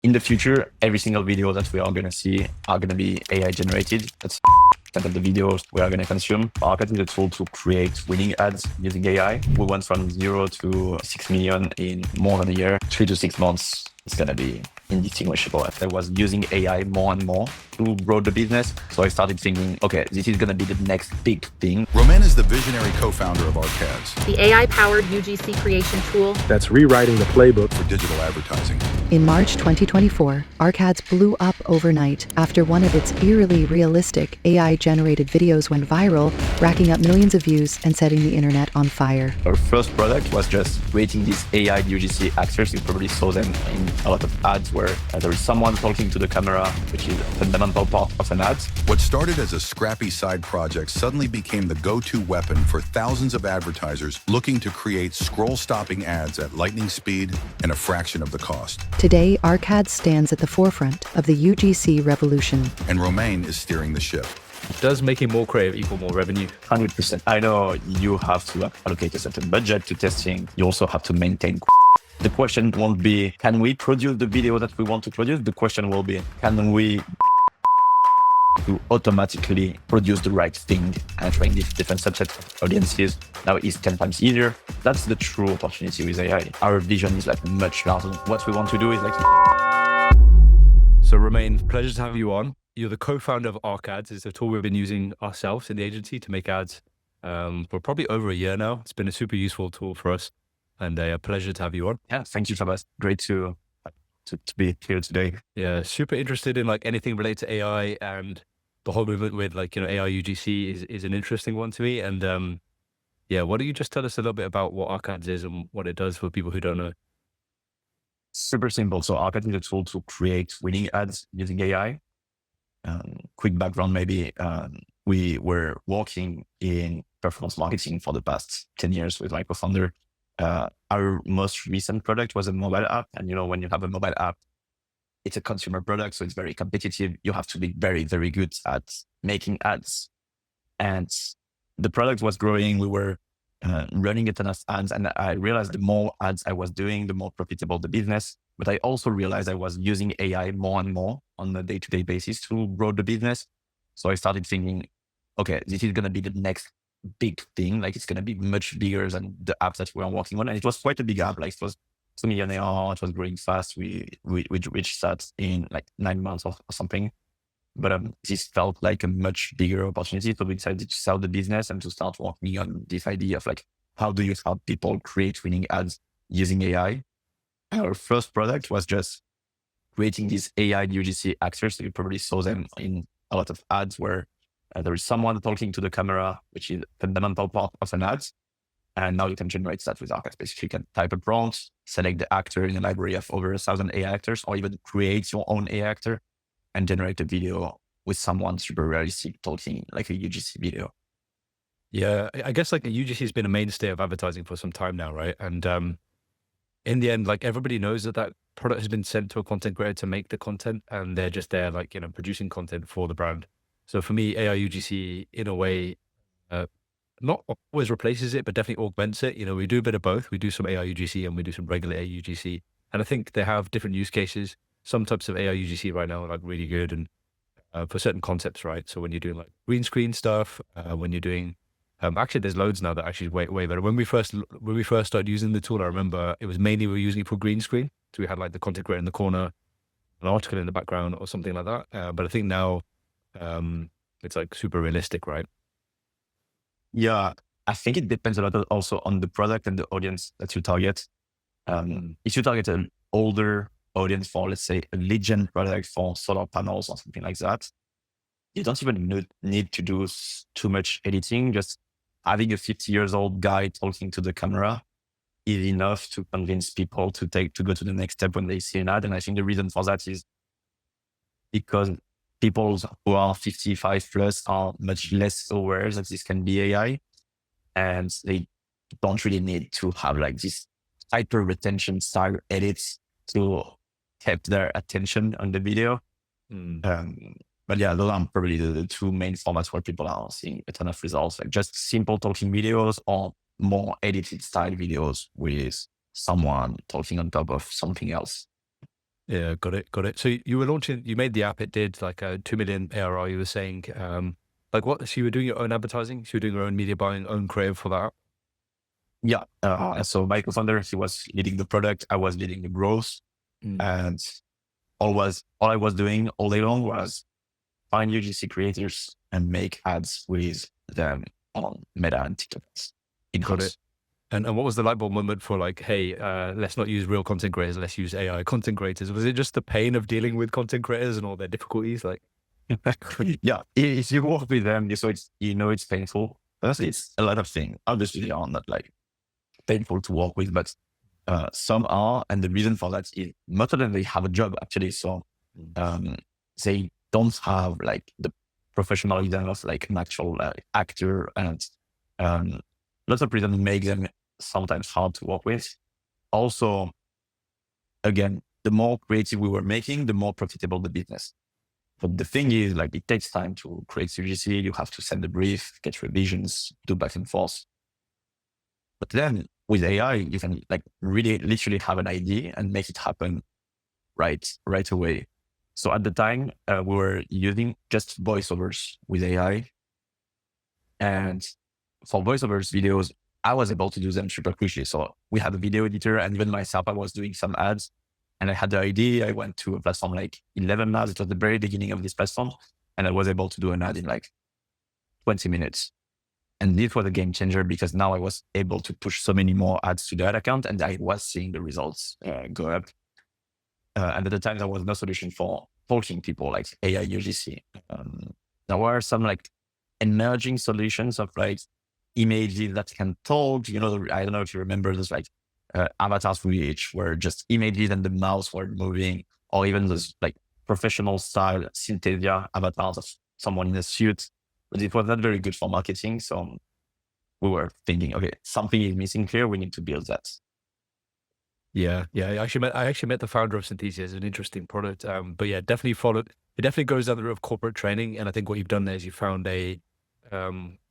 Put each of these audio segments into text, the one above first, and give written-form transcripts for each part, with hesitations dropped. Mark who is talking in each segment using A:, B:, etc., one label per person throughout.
A: In the future, every single video that we are going to see are going to be AI generated. That's of the videos we are going to consume. Market is a tool to create winning ads using AI. We went from 0 to 6 million in more than a year. 3 to 6 months, it's going to be indistinguishable. I was using AI more and more to grow the business. So I started thinking, okay, this is going to be the next big thing.
B: Romain is the visionary co-founder of Arcads,
C: the AI-powered UGC creation tool
D: that's rewriting the playbook
B: for digital advertising.
E: In March 2024, Arcads blew up overnight after one of its eerily realistic AI-generated videos went viral, racking up millions of views and setting the internet on fire.
A: Our first product was just creating these AI UGC actors. You probably saw them in a lot of ads where there is someone talking to the camera, which is a fundamental part of an ad.
B: What started as a scrappy side project suddenly became the go-to weapon for thousands of advertisers looking to create scroll-stopping ads at lightning speed and a fraction of the cost.
E: Today, Arcads stands at the forefront of the UGC revolution.
B: And Romain is steering the ship.
D: Does making more creative equal more revenue?
A: 100%. I know you have to allocate a certain budget to testing. You also have to maintain. The question won't be, can we produce the video that we want to produce? The question will be, can we to automatically produce the right thing and train these different subsets of audiences? Now it's 10 times easier. That's the true opportunity with AI. Our vision is like much larger. What we want to do is like...
D: So Romain, pleasure to have you on. You're the co-founder of Arcads. It's a tool we've been using ourselves in the agency to make ads for probably over a year now. It's been a super useful tool for us and a pleasure to have you on.
A: Yeah, thank you, Thomas. Great to be here today.
D: Yeah, super interested in like anything related to AI, and the whole movement with like, you know, AI UGC is an interesting one to me. And yeah, why don't you just tell us a little bit about what Arcads is and what it does for people who don't know?
A: Super simple. So Arcad is a tool to create winning ads using AI. Quick background, maybe we were working in performance marketing for the past 10 years with my co-founder. Our most recent product was a mobile app. And you know, when you have a mobile app, it's a consumer product, so it's very competitive. You have to be very, very good at making ads. And the product was growing. We were running a ton of ads. And I realized the more ads I was doing, the more profitable the business. But I also realized I was using AI more and more on a day-to-day basis to grow the business. So I started thinking, okay, this is going to be the next big thing. Like it's going to be much bigger than the apps that we are working on. And it was quite a big app. Like it was 2 million ARR. It was growing fast. We reached that in like 9 months or something. But this felt like a much bigger opportunity. So we decided to sell the business and to start working on this idea of like, how do you help people create winning ads using AI? Our first product was just creating these AI UGC actors. So you probably saw them in a lot of ads where there is someone talking to the camera, which is a fundamental part of an ad. And now you can generate that with Arcads. Basically, you can type a prompt, select the actor in a library of over 1,000 AI actors, or even create your own AI actor and generate a video with someone super realistic talking like a UGC video.
D: Yeah, I guess like UGC has been a mainstay of advertising for some time now, right? And in the end, like everybody knows that product has been sent to a content creator to make the content, and they're just there, like, you know, producing content for the brand. So for me, AI UGC in a way, not always replaces it, but definitely augments it. You know, we do a bit of both. We do some AI UGC and we do some regular AI UGC. And I think they have different use cases. Some types of AI UGC right now are like really good and for certain concepts, right? So when you're doing like green screen stuff, when you're doing, actually there's loads now that actually is way better. When we first started using the tool, I remember it was mainly we were using it for green screen. So we had like the content creator in the corner, an article in the background or something like that. But I think now it's like super realistic, right?
A: Yeah, I think it depends a lot also on the product and the audience that you target. If you target an older audience for, let's say, a lead gen product for solar panels or something like that, you don't even need to do too much editing. Just having a 50 years old guy talking to the camera is enough to convince people to go to the next step when they see an ad. And I think the reason for that is because people who are 55 plus are much less aware that this can be AI, and they don't really need to have like this hyper retention style edits to keep their attention on the video. But yeah, those are probably the two main formats where people are seeing a ton of results, like just simple talking videos or more edited style videos with someone talking on top of something else.
D: Yeah, got it, got it. So you were launching, you made the app, it did like a 2 million ARR, you were saying. Like what, so you were doing your own advertising? So you were doing your own media buying, own creative for that?
A: Yeah. So my co-founder, he was leading the product. I was leading the growth. And all I was doing all day long was find UGC creators and make ads with them on Meta and TikTok
D: Got it. And what was the light bulb moment for like, hey, let's not use real content creators, let's use AI content creators? Was it just the pain of dealing with content creators and all their difficulties? Like,
A: yeah, if you work with them, so it's painful. Honestly, it's a lot of things. Obviously, they are not like painful to work with, but some are, and the reason for that is most of them they have a job actually, so they don't have like the professionalism of like an actual actor, and lots of reasons make them sometimes hard to work with. Also, again, the more creative we were making, the more profitable the business. But the thing is, like, it takes time to create UGC. You have to send a brief, get revisions, do back and forth. But then with AI, you can like really literally have an idea and make it happen right away. So at the time, we were using just voiceovers with AI. And for voiceovers videos, I was able to do them super quickly. So we had a video editor, and even myself, I was doing some ads. And I had the idea. I went to a platform like 11 Labs. It was the very beginning of this platform. And I was able to do an ad in like 20 minutes. And this was a game changer because now I was able to push so many more ads to that account, and I was seeing the results go up. And at the time, there was no solution for talking people like AI UGC. There were some like emerging solutions of like images that can talk. I don't know if you remember those like avatars which were just images and the mouse were moving, or even those like professional style Synthesia avatars of someone in a suit. But it was not very good for marketing. So we were thinking, okay, something is missing here. We need to build that.
D: Yeah. I actually met the founder of Synthesia. It's an interesting product. But yeah, definitely followed. It definitely goes down the route of corporate training. And I think what you've done there is you found an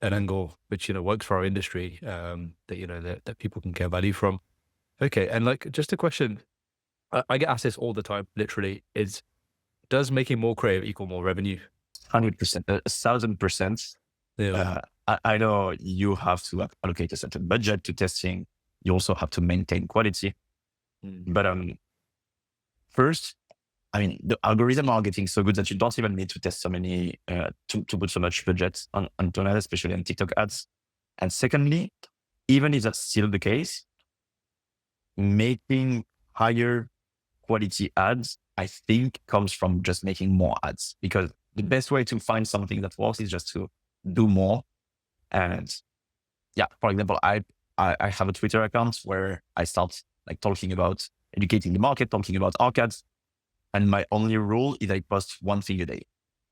D: angle which works for our industry, that people can get value from. Okay, and like just a question, I get asked this all the time. Literally, does making more creative equal more revenue?
A: 100%, 1,000%.
D: Yeah.
A: I know you have to allocate a certain budget to testing. You also have to maintain quality. But first, I mean, the algorithms are getting so good that you don't even need to test so many, to put so much budget on that, especially on TikTok ads. And secondly, even if that's still the case, making higher quality ads, I think, comes from just making more ads, because the best way to find something that works is just to do more. And yeah, for example, I have a Twitter account where I start like talking about educating the market, talking about arcades. And my only rule is I post one thing a day.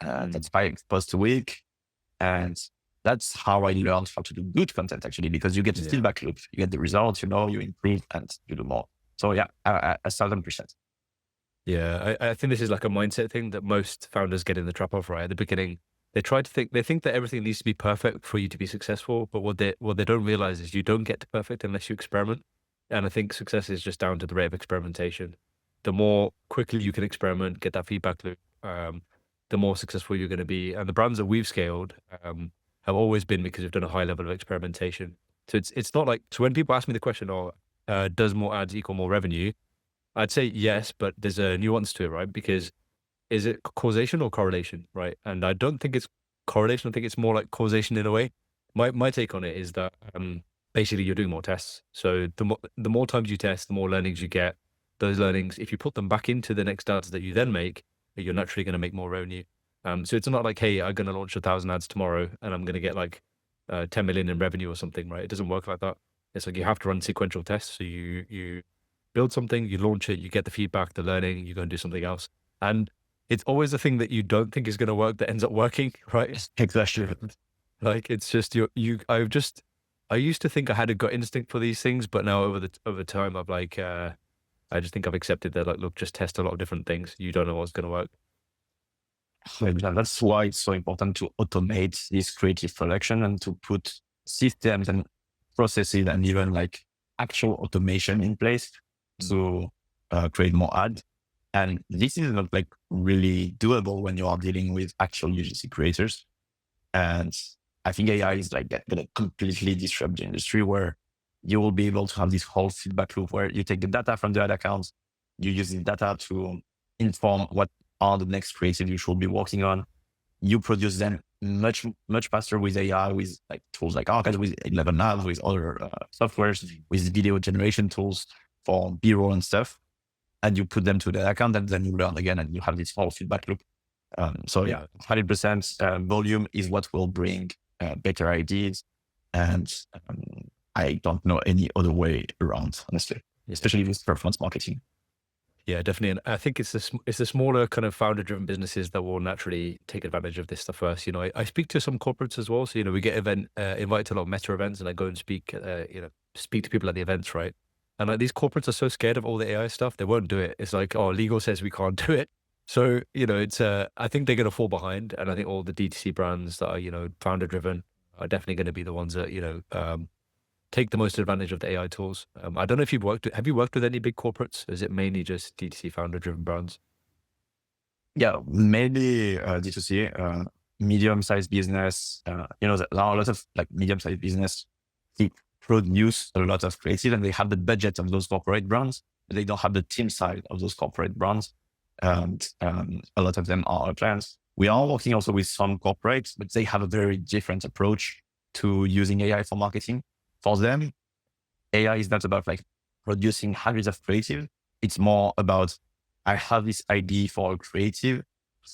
A: That's 5 posts a week. And that's how I learned how to do good content, actually, because you get the feedback loop, you get the results, you improve and you do more. So yeah, 1,000%.
D: Yeah, I think this is like a mindset thing that most founders get in the trap of, right? At the beginning, they think that everything needs to be perfect for you to be successful. But what they don't realize is you don't get to perfect unless you experiment. And I think success is just down to the rate of experimentation. The more quickly you can experiment, get that feedback loop, the more successful you're going to be. And the brands that we've scaled have always been because we've done a high level of experimentation. So it's not like, so when people ask me the question, does more ads equal more revenue? I'd say yes, but there's a nuance to it, right? Because is it causation or correlation, right? And I don't think it's correlation. I think it's more like causation in a way. My take on it is that basically you're doing more tests. So the more times you test, the more learnings you get. Those learnings, if you put them back into the next ads that you then make, you're naturally going to make more revenue. So it's not like, hey, I'm going to launch 1,000 ads tomorrow and I'm going to get like 10 million in revenue or something, right? It doesn't work like that. It's like you have to run sequential tests. So you build something, you launch it, you get the feedback, the learning, you go and do something else. And it's always the thing that you don't think is going to work that ends up working, right?
A: Exactly.
D: Like it's just I used to think I had a gut instinct for these things, but now over time I've like I just think I've accepted that, like, look, just test a lot of different things. You don't know what's going to work.
A: That's why it's so important to automate this creative production and to put systems and processes and even like actual automation in place to create more ads. And this is not like really doable when you are dealing with actual UGC creators. And I think AI is like going to completely disrupt the industry, where you will be able to have this whole feedback loop where you take the data from the ad accounts, you use the data to inform what are the next creative you should be working on. You produce them much faster with AI, with like tools like Arcade, with 11 Labs, with other softwares, with video generation tools for B-roll and stuff. And you put them to the account, and then you learn again, and you have this whole feedback loop. So yeah, 100% volume is what will bring better ideas. And I don't know any other way around, honestly, especially with performance marketing.
D: Yeah, definitely. And I think it's the smaller kind of founder-driven businesses that will naturally take advantage of this stuff first. You know, I speak to some corporates as well. So, you know, we get invited to a lot of Meta events, and I go and speak to people at the events, right? And like these corporates are so scared of all the AI stuff, they won't do it. It's like, oh, legal says we can't do it. So, you know, it's I think they're going to fall behind. And I think all the DTC brands that are, you know, founder-driven are definitely going to be the ones that, you know, take the most advantage of the AI tools. I don't know if have you worked with any big corporates? Or is it mainly just DTC founder-driven brands?
A: Yeah, mainly D2C, medium-sized business. You know, there are a lot of like medium-sized business. They produce a lot of creative, and they have the budget of those corporate brands, but they don't have the team side of those corporate brands. And a lot of them are our clients. We are working also with some corporates, but they have a very different approach to using AI for marketing. For them, AI is not about like producing hundreds of creative. It's more about, I have this idea for a creative.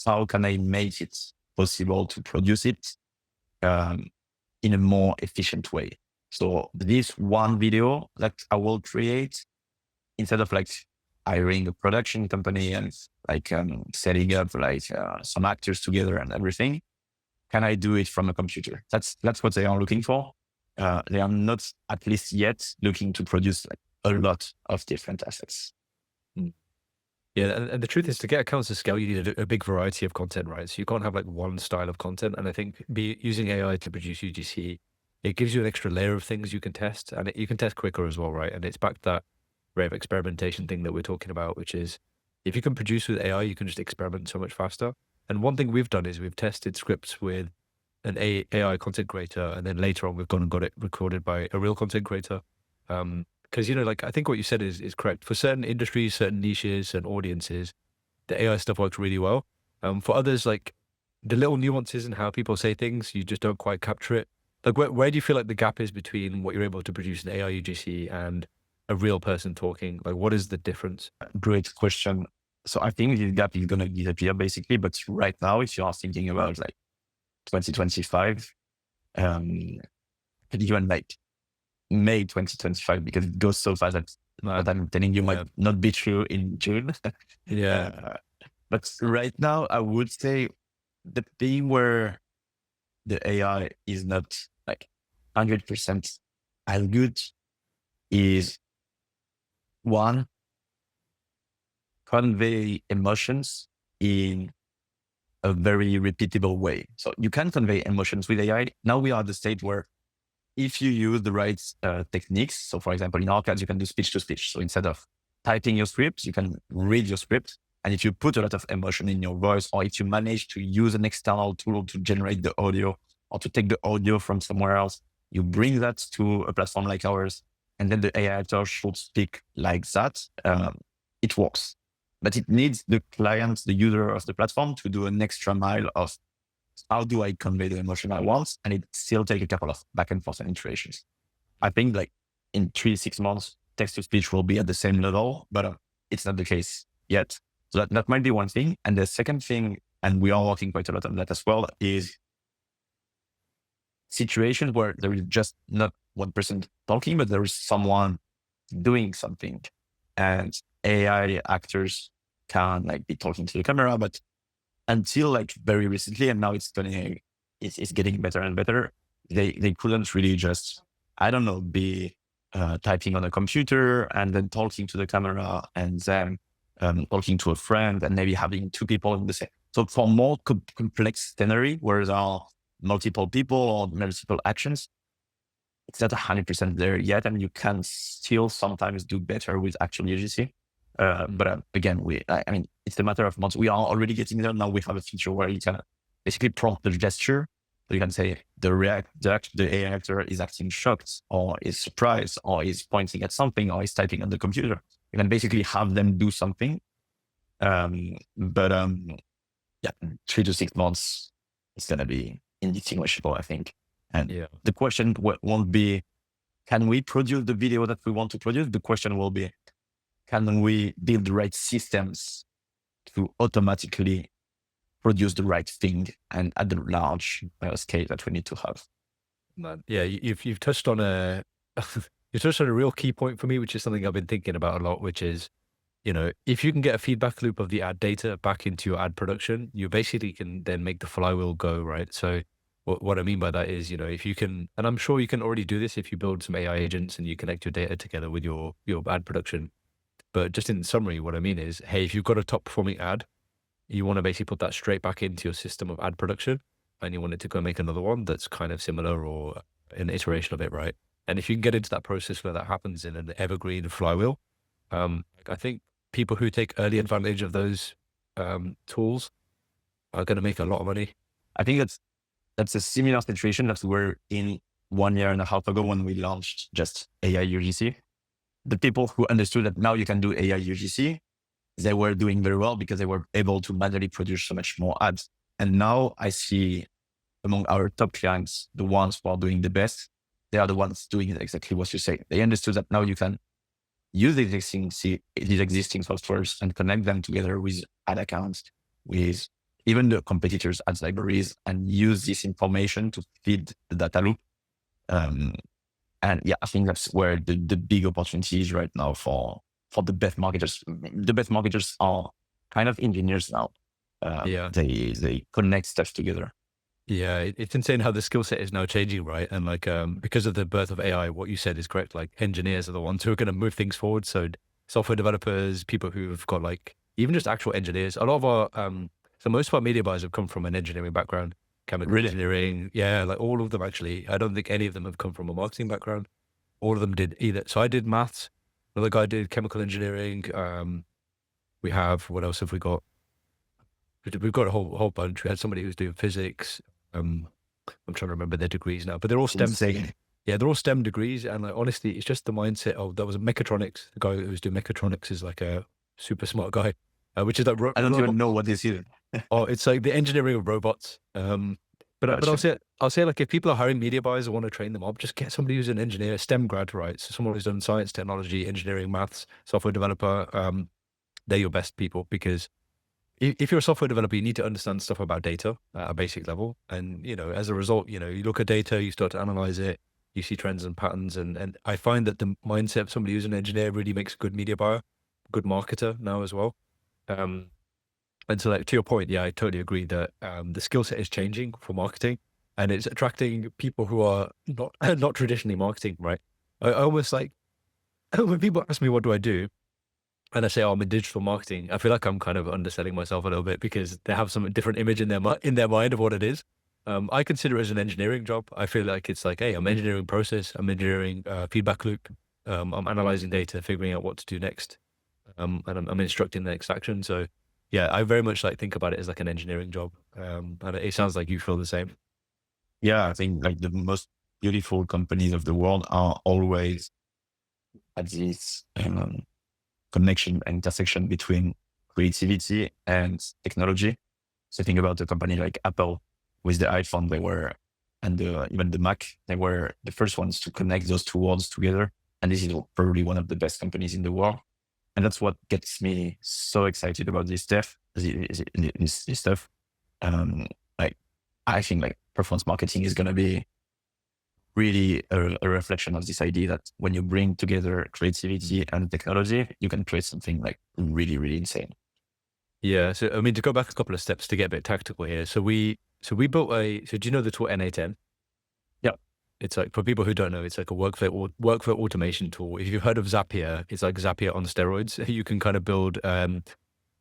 A: How can I make it possible to produce it in a more efficient way? So this one video that I will create, instead of like hiring a production company and like setting up like some actors together and everything, can I do it from a computer? That's what they are looking for. They are not, at least yet, looking to produce like a lot of different assets.
D: Yeah, and the truth is, to get accounts to scale, you need a big variety of content, right? So you can't have like one style of content. And I think using AI to produce UGC, it gives you an extra layer of things you can test, and you can test quicker as well, right? And it's back to that rate of experimentation thing that we're talking about, which is if you can produce with AI, you can just experiment so much faster. And one thing we've done is we've tested scripts with an AI content creator, and then later on we've gone and got it recorded by a real content creator. Because, you know, like I think what you said is correct. For certain industries, certain niches, certain audiences, the AI stuff works really well. For others, like the little nuances in how people say things, you just don't quite capture it. Like where do you feel like the gap is between what you're able to produce in AI UGC and a real person talking? Like, what is the difference?
A: Great question. So I think this gap is going to disappear basically. But right now, if you are thinking about like 2025, even like May 2025, because it goes so fast that what I'm telling you might not be true in June. But right now, I would say the thing where the AI is not like 100% as good is, one, convey emotions in a very repeatable way. So you can convey emotions with AI. Now we are at the stage where if you use the right techniques, so for example, in Arcade, you can do speech to speech. So instead of typing your script, you can read your script. And if you put a lot of emotion in your voice, or if you manage to use an external tool to generate the audio, or to take the audio from somewhere else, you bring that to a platform like ours, and then the AI actor should speak like that. It works. But it needs the client, the user of the platform, to do an extra mile of how do I convey the emotion I want? And it still take a couple of back and forth and iterations. I think like in 3-6 months, text to speech will be at the same level, but it's not the case yet. So that might be one thing. And the second thing, and we are working quite a lot on that as well, is situations where there is just not one person talking, but there is someone doing something. And AI actors can like be talking to the camera, but until like very recently, and now it's getting better and better, they couldn't really just, I don't know, be typing on a computer and then talking to the camera, and then talking to a friend, and maybe having two people in the same. So for more complex scenario where there are multiple people or multiple actions, it's not 100% there yet, and you can still sometimes do better with actual UGC. But again, I mean, it's a matter of months. We are already getting there. Now we have a feature where you can basically prompt the gesture. So you can say the AI actor is acting shocked or is surprised or is pointing at something or is typing on the computer. You can basically have them do something. But yeah, 3 to 6 months, it's going to be indistinguishable, I think. And the question won't be, can we produce the video that we want to produce? The question will be, can we build the right systems to automatically produce the right thing and at the large scale that we need to have?
D: Yeah, you've touched on you touched on a real key point for me, which is something I've been thinking about a lot, which is, if you can get a feedback loop of the ad data back into your ad production, you basically can then make the flywheel go, right? So what I mean by that is, if you can, and I'm sure you can already do this if you build some AI agents and you connect your data together with your ad production. But just in summary, what I mean is, hey, if you've got a top performing ad, you want to basically put that straight back into your system of ad production, and you want it to go make another one that's kind of similar or an iteration of it, right? And if you can get into that process where that happens in an evergreen flywheel, I think people who take early advantage of those tools are going to make a lot of money.
A: I think that's a similar situation that we were in 1.5 years ago when we launched just AI UGC. The people who understood that now you can do AI UGC, they were doing very well because they were able to manually produce so much more ads. And now I see among our top clients, the ones who are doing the best, they are the ones doing exactly what you say. They understood that now you can use these existing softwares and connect them together with ad accounts, with even the competitors' ads libraries, and use this information to feed the data loop. And yeah, I think that's where the big opportunity is right now for the best marketers. The best marketers are kind of engineers now. They connect stuff together.
D: Yeah, it's insane how the skill set is now changing, right? And like, because of the birth of AI, what you said is correct. Like, engineers are the ones who are going to move things forward. So software developers, people who've got like, even just actual engineers, a lot of our, so most of our media buyers have come from an engineering background, chemical engineering. Yeah, like all of them actually. I don't think any of them have come from a marketing background. All of them did either. So I did maths. Another guy did chemical engineering. We have, what else have we got? We've got a whole bunch. We had somebody who's doing physics. I'm trying to remember their degrees now, but they're all STEM. Yeah, they're all STEM degrees. And like, honestly, it's just the mindset of, that was a mechatronics. The guy who was doing mechatronics is like a super smart guy, which is like,
A: I don't even know what this is.
D: Oh, it's like the engineering of robots. But I'll say like, if people are hiring media buyers or want to train them up, just get somebody who's an engineer, STEM grad, right? So someone who's done science, technology, engineering, maths, software developer. They're your best people, because if you're a software developer, you need to understand stuff about data at a basic level. And, as a result, you look at data, you start to analyze it, you see trends and patterns. And I find that the mindset of somebody who's an engineer really makes a good media buyer, good marketer now as well. And so, like, to your point, yeah, I totally agree that the skill set is changing for marketing, and it's attracting people who are not traditionally marketing, right? I almost like, when people ask me, what do I do? And I say, oh, I'm in digital marketing, I feel like I'm kind of underselling myself a little bit, because they have some different image in their mind of what it is. I consider it as an engineering job. I feel like it's like, hey, I'm engineering process, I'm engineering feedback loop, I'm analyzing data, figuring out what to do next, and I'm instructing the next action. So yeah, I very much like think about it as like an engineering job. And it sounds like you feel the same.
A: Yeah, I think like the most beautiful companies of the world are always at this connection and intersection between creativity and technology. So think about a company like Apple with the iPhone, and even the Mac, they were the first ones to connect those two worlds together. And this is probably one of the best companies in the world. And that's what gets me so excited about this stuff. This stuff. Like, I think like performance marketing is going to be really a reflection of this idea that when you bring together creativity and technology, you can create something like really, really insane.
D: Yeah. So, I mean, to go back a couple of steps to get a bit tactical here. So we built so do you know the tool NA10?
A: Yeah.
D: It's like, for people who don't know, it's like a workflow automation tool. If you've heard of Zapier, it's like Zapier on steroids. You can kind of build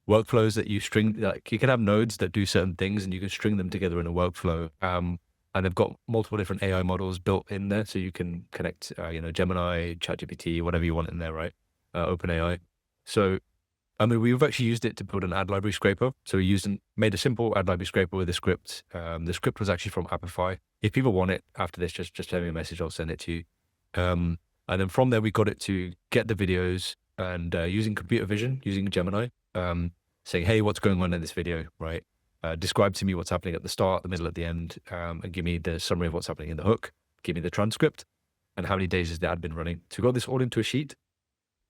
D: workflows that you string, like you can have nodes that do certain things and you can string them together in a workflow. And they've got multiple different AI models built in there. So you can connect, Gemini, ChatGPT, whatever you want in there, right? OpenAI. So I mean, we've actually used it to build an ad library scraper. So we made a simple ad library scraper with a script. The script was actually from Appify. If people want it after this, just send me a message. I'll send it to you. And then from there, we got it to get the videos and using computer vision, using Gemini, saying, hey, what's going on in this video, right? Describe to me what's happening at the start, the middle, at the end, and give me the summary of what's happening in the hook. Give me the transcript and how many days has the ad been running. So we got this all into a sheet.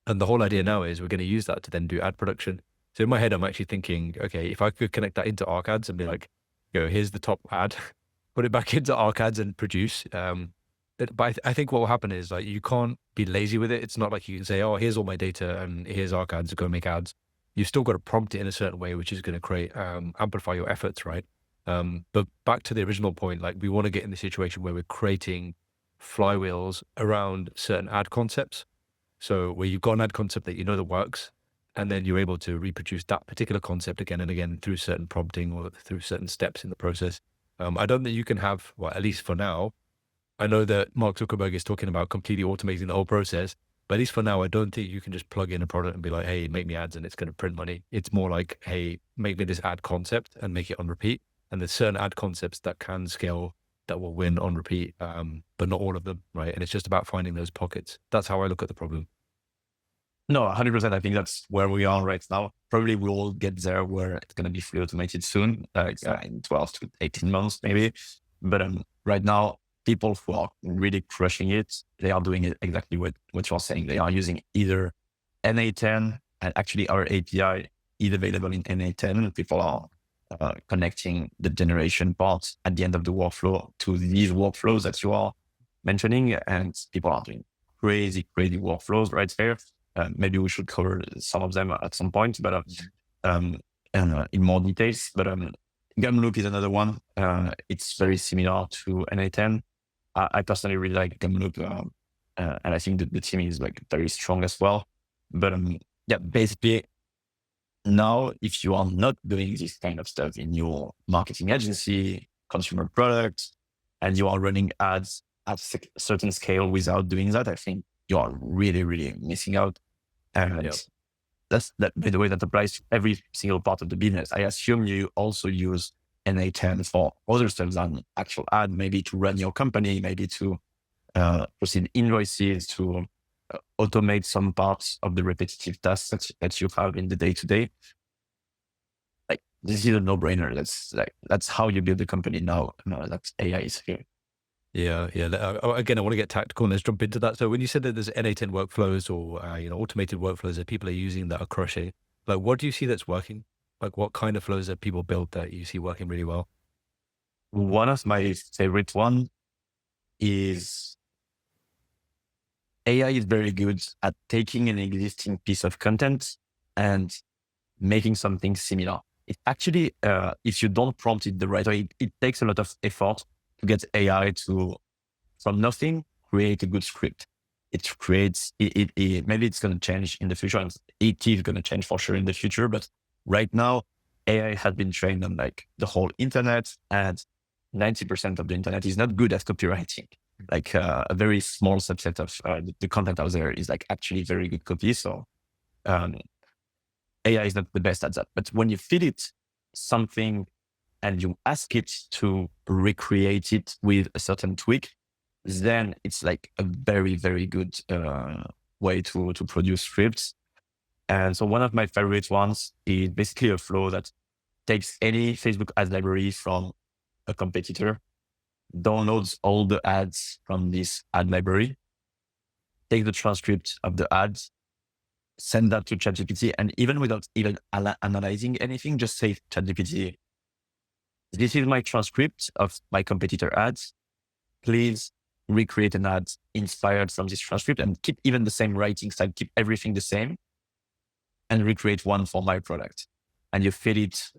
D: And the whole idea now is we're going to use that to then do ad production. So in my head, I'm actually thinking, okay, if I could connect that into ArcAds and be like, here's the top ad, put it back into ArcAds and produce. But I think what will happen is like, you can't be lazy with it. It's not like you can say, oh, here's all my data and here's ArcAds to go make ads. You've still got to prompt it in a certain way, which is going to create, amplify your efforts, right? But back to the original point, like we want to get in the situation where we're creating flywheels around certain ad concepts. So where you've got an ad concept that you know that works, and then you're able to reproduce that particular concept again and again through certain prompting or through certain steps in the process. I don't think you can have, well, at least for now, I know that Mark Zuckerberg is talking about completely automating the whole process, but at least for now, I don't think you can just plug in a product and be like, hey, make me ads and it's going to print money. It's more like, hey, make me this ad concept and make it on repeat. And there's certain ad concepts that can scale that will win on repeat, but not all of them, right? And it's just about finding those pockets. That's how I look at the problem.
A: No, 100%. I think that's where we are right now. Probably we'll get there where it's going to be fully automated soon, in 12 to 18 months, maybe. But right now, people who are really crushing it, they are doing it exactly what you're saying. They are using either NA10, and actually our API is available in NA10. People are connecting the generation part at the end of the workflow to these workflows that you are mentioning, and people are doing crazy workflows right there. Maybe we should cover some of them at some point, but in more details. But Gumloop is another one. It's very similar to NA10. I personally really like Gumloop, and I think that the team is like very strong as well. But basically, now if you are not doing this kind of stuff in your marketing agency, consumer products, and you are running ads at a certain scale without doing that, I think you are really missing out. And that's by the way, that applies to every single part of the business. I assume you also use NA10 for other stuff than actual ad, maybe to run your company, maybe to proceed invoices, to automate some parts of the repetitive tasks that you have in the day-to-day. Like, this is a no-brainer. That's how you build a company now. That's AI is here.
D: Yeah. Again, I want to get tactical and let's jump into that. So when you said that there's NA10 workflows or automated workflows that people are using that are crushing, like what do you see that's working? Like what kind of flows that people build that you see working really well?
A: One of my favorite one is AI is very good at taking an existing piece of content and making something similar. It actually, if you don't prompt it the right way, it takes a lot of effort to get AI to, from nothing, create a good script. It creates, maybe it's going to change in the future. And it is going to change for sure in the future. But right now, AI has been trained on like the whole internet, and 90% of the internet is not good at copywriting. Like a very small subset of the content out there is like actually very good copy. So AI is not the best at that. But when you feed it something and you ask it to recreate it with a certain tweak, then it's like a very good way to produce scripts. And so one of my favorite ones is basically a flow that takes any Facebook ads library from a competitor, downloads all the ads from this ad library, take the transcript of the ads, send that to ChatGPT, and even without even analyzing anything, just say, ChatGPT, this is my transcript of my competitor ads. Please recreate an ad inspired from this transcript and keep even the same writing style, keep everything the same, and recreate one for my product. And you feed it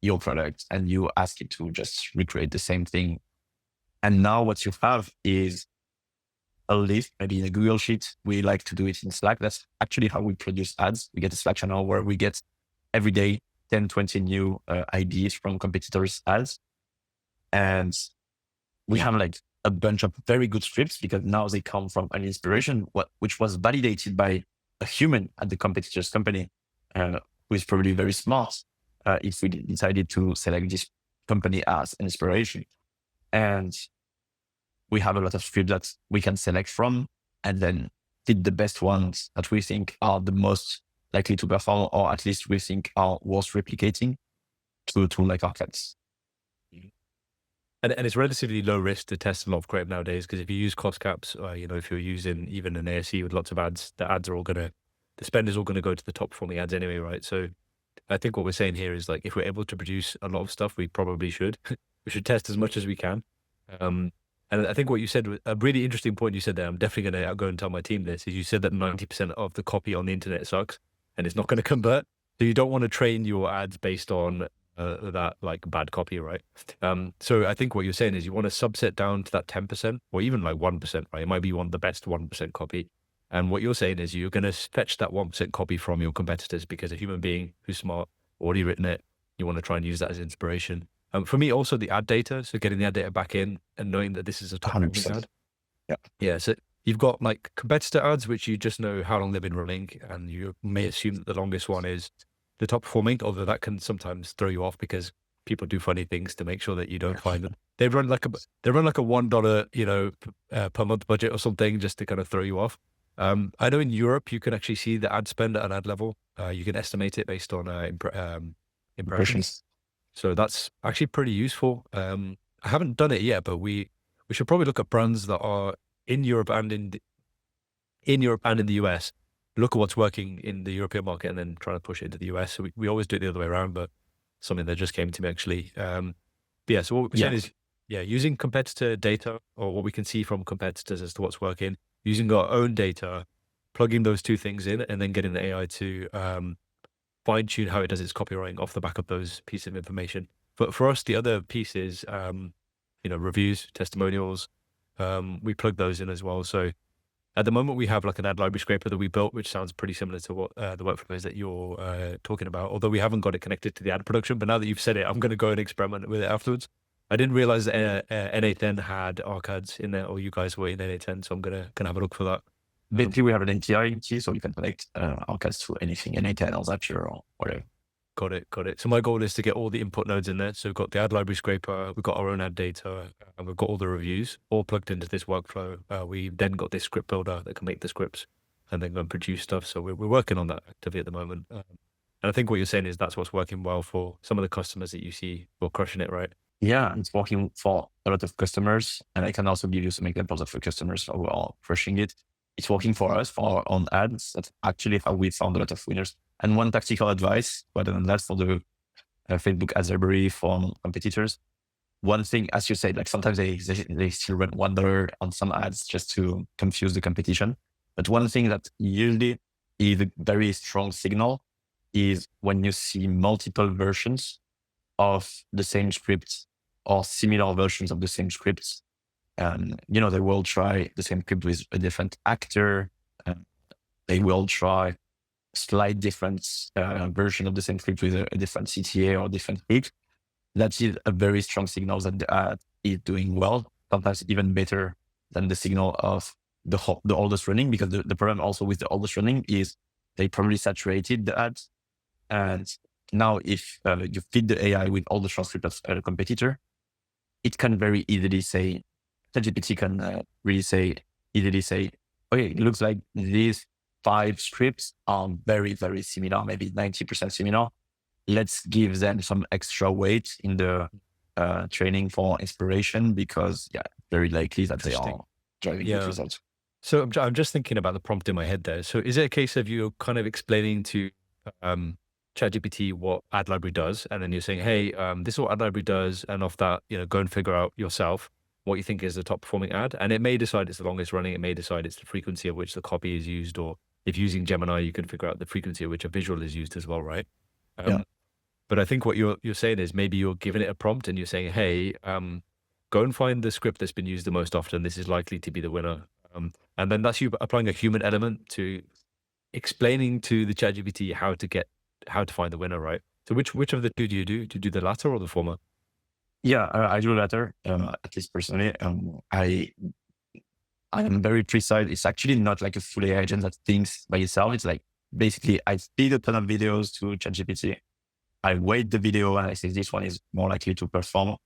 A: your product and you ask it to just recreate the same thing. And now what you have is a list, maybe in a Google Sheet. We like to do it in Slack. That's actually how we produce ads. We get a Slack channel where we get every day 10, 20 new ideas from competitors' ads. And we have like a bunch of very good scripts because now they come from an inspiration, which was validated by a human at the competitor's company. who is probably very smart, if we decided to select this company as an inspiration. And we have a lot of scripts that we can select from, and then pick the best ones that we think are the most likely to perform, or at least we think are worth replicating to like our clients.
D: And it's relatively low risk to test a lot of creative nowadays, because if you use cost caps, if you're using even an ASE with lots of ads, the spend is all going to go to the top performing ads anyway, right? So I think what we're saying here is, like, if we're able to produce a lot of stuff, we probably should. We should test as much as we can. And I think what you said, a really interesting point you said there, I'm definitely going to go and tell my team this, is you said that 90% of the copy on the internet sucks and it's not going to convert. So you don't want to train your ads based on that like bad copy, right? So I think what you're saying is you want to subset down to that 10% or even like 1%, right? It might be the best 1% copy. And what you're saying is you're going to fetch that 1% copy from your competitors, because a human being who's smart, already written it, you want to try and use that as inspiration. For me, also the ad data. So getting the ad data back in and knowing that this is a top
A: 100%.
D: ad.
A: Yeah.
D: Yeah. So you've got like competitor ads, which you just know how long they've been running, and you may assume that the longest one is the top performing, although that can sometimes throw you off because people do funny things to make sure that you don't find them. They run like a $1, per month budget or something, just to kind of throw you off. I know in Europe, you can actually see the ad spend at an ad level. You can estimate it based on impressions. So that's actually pretty useful. I haven't done it yet, but we should probably look at brands that are in Europe and in the US. Look at what's working in the European market and then try to push it into the US. So we always do it the other way around, but something that just came to me actually. So what we're saying is, using competitor data, or what we can see from competitors as to what's working, using our own data, plugging those two things in, and then getting the AI to fine tune how it does its copywriting off the back of those pieces of information. But for us, the other piece is, reviews, testimonials. We plug those in as well. So at the moment, we have like an ad library scraper that we built, which sounds pretty similar to what the workflows that you're talking about, although we haven't got it connected to the ad production. But now that you've said it, I'm going to go and experiment with it afterwards. I didn't realize that N8N had ARC-ads in there, or you guys were in N8N, so I'm going to have a look for that.
A: Basically, we have an API, so you can connect ARC-ads to anything, N8N or Zapier or whatever.
D: Got it. So my goal is to get all the input nodes in there. So we've got the ad library scraper, we've got our own ad data, and we've got all the reviews all plugged into this workflow. We've then got this script builder that can make the scripts and then go and produce stuff. So we're working on that actively at the moment. And I think what you're saying is that's what's working well for some of the customers that you see who are crushing it, right?
A: Yeah, it's working for a lot of customers. And I can also give you some examples of customers who are crushing it. It's working for us, for our own ads. That's actually how we found a lot of winners. And one tactical advice, rather than that, for the Facebook ads library from competitors. One thing, as you said, like sometimes they still run $1 on some ads just to confuse the competition. But one thing that usually is a very strong signal is when you see multiple versions of the same script or similar versions of the same scripts. They will try the same script with a different actor. They will try slight different version of the same script with a different CTA or different click. That is a very strong signal that the ad is doing well, sometimes even better than the signal of the oldest running, because the problem also with the oldest running is they probably saturated the ads. And now if you feed the AI with all the transcript of a competitor, it can very easily say, ChatGPT can easily say, okay, it looks like these 5 scripts are very, very similar, maybe 90% similar. Let's give them some extra weight in the training for inspiration, because very likely that they are driving good results.
D: So I'm just thinking about the prompt in my head there. So is it a case of you kind of explaining to ChatGPT what ad library does, and then you're saying, hey, this is what ad library does, and off that, go and figure out yourself what you think is the top performing ad, and it may decide it's the longest running, it may decide it's the frequency of which the copy is used, or if using Gemini, you can figure out the frequency at which a visual is used as well, right? But I think what you're saying is maybe you're giving it a prompt and you're saying, hey, go and find the script that's been used the most often. This is likely to be the winner. And then that's you applying a human element to explaining to the ChatGPT how to find the winner, right? So which of the two do you do? Do you do the latter or the former?
A: Yeah, I do the latter, at least personally. I am very precise. It's actually not like a full AI agent that thinks by itself. It's like basically I feed a ton of videos to ChatGPT. I weight the video and I say this one is more likely to perform.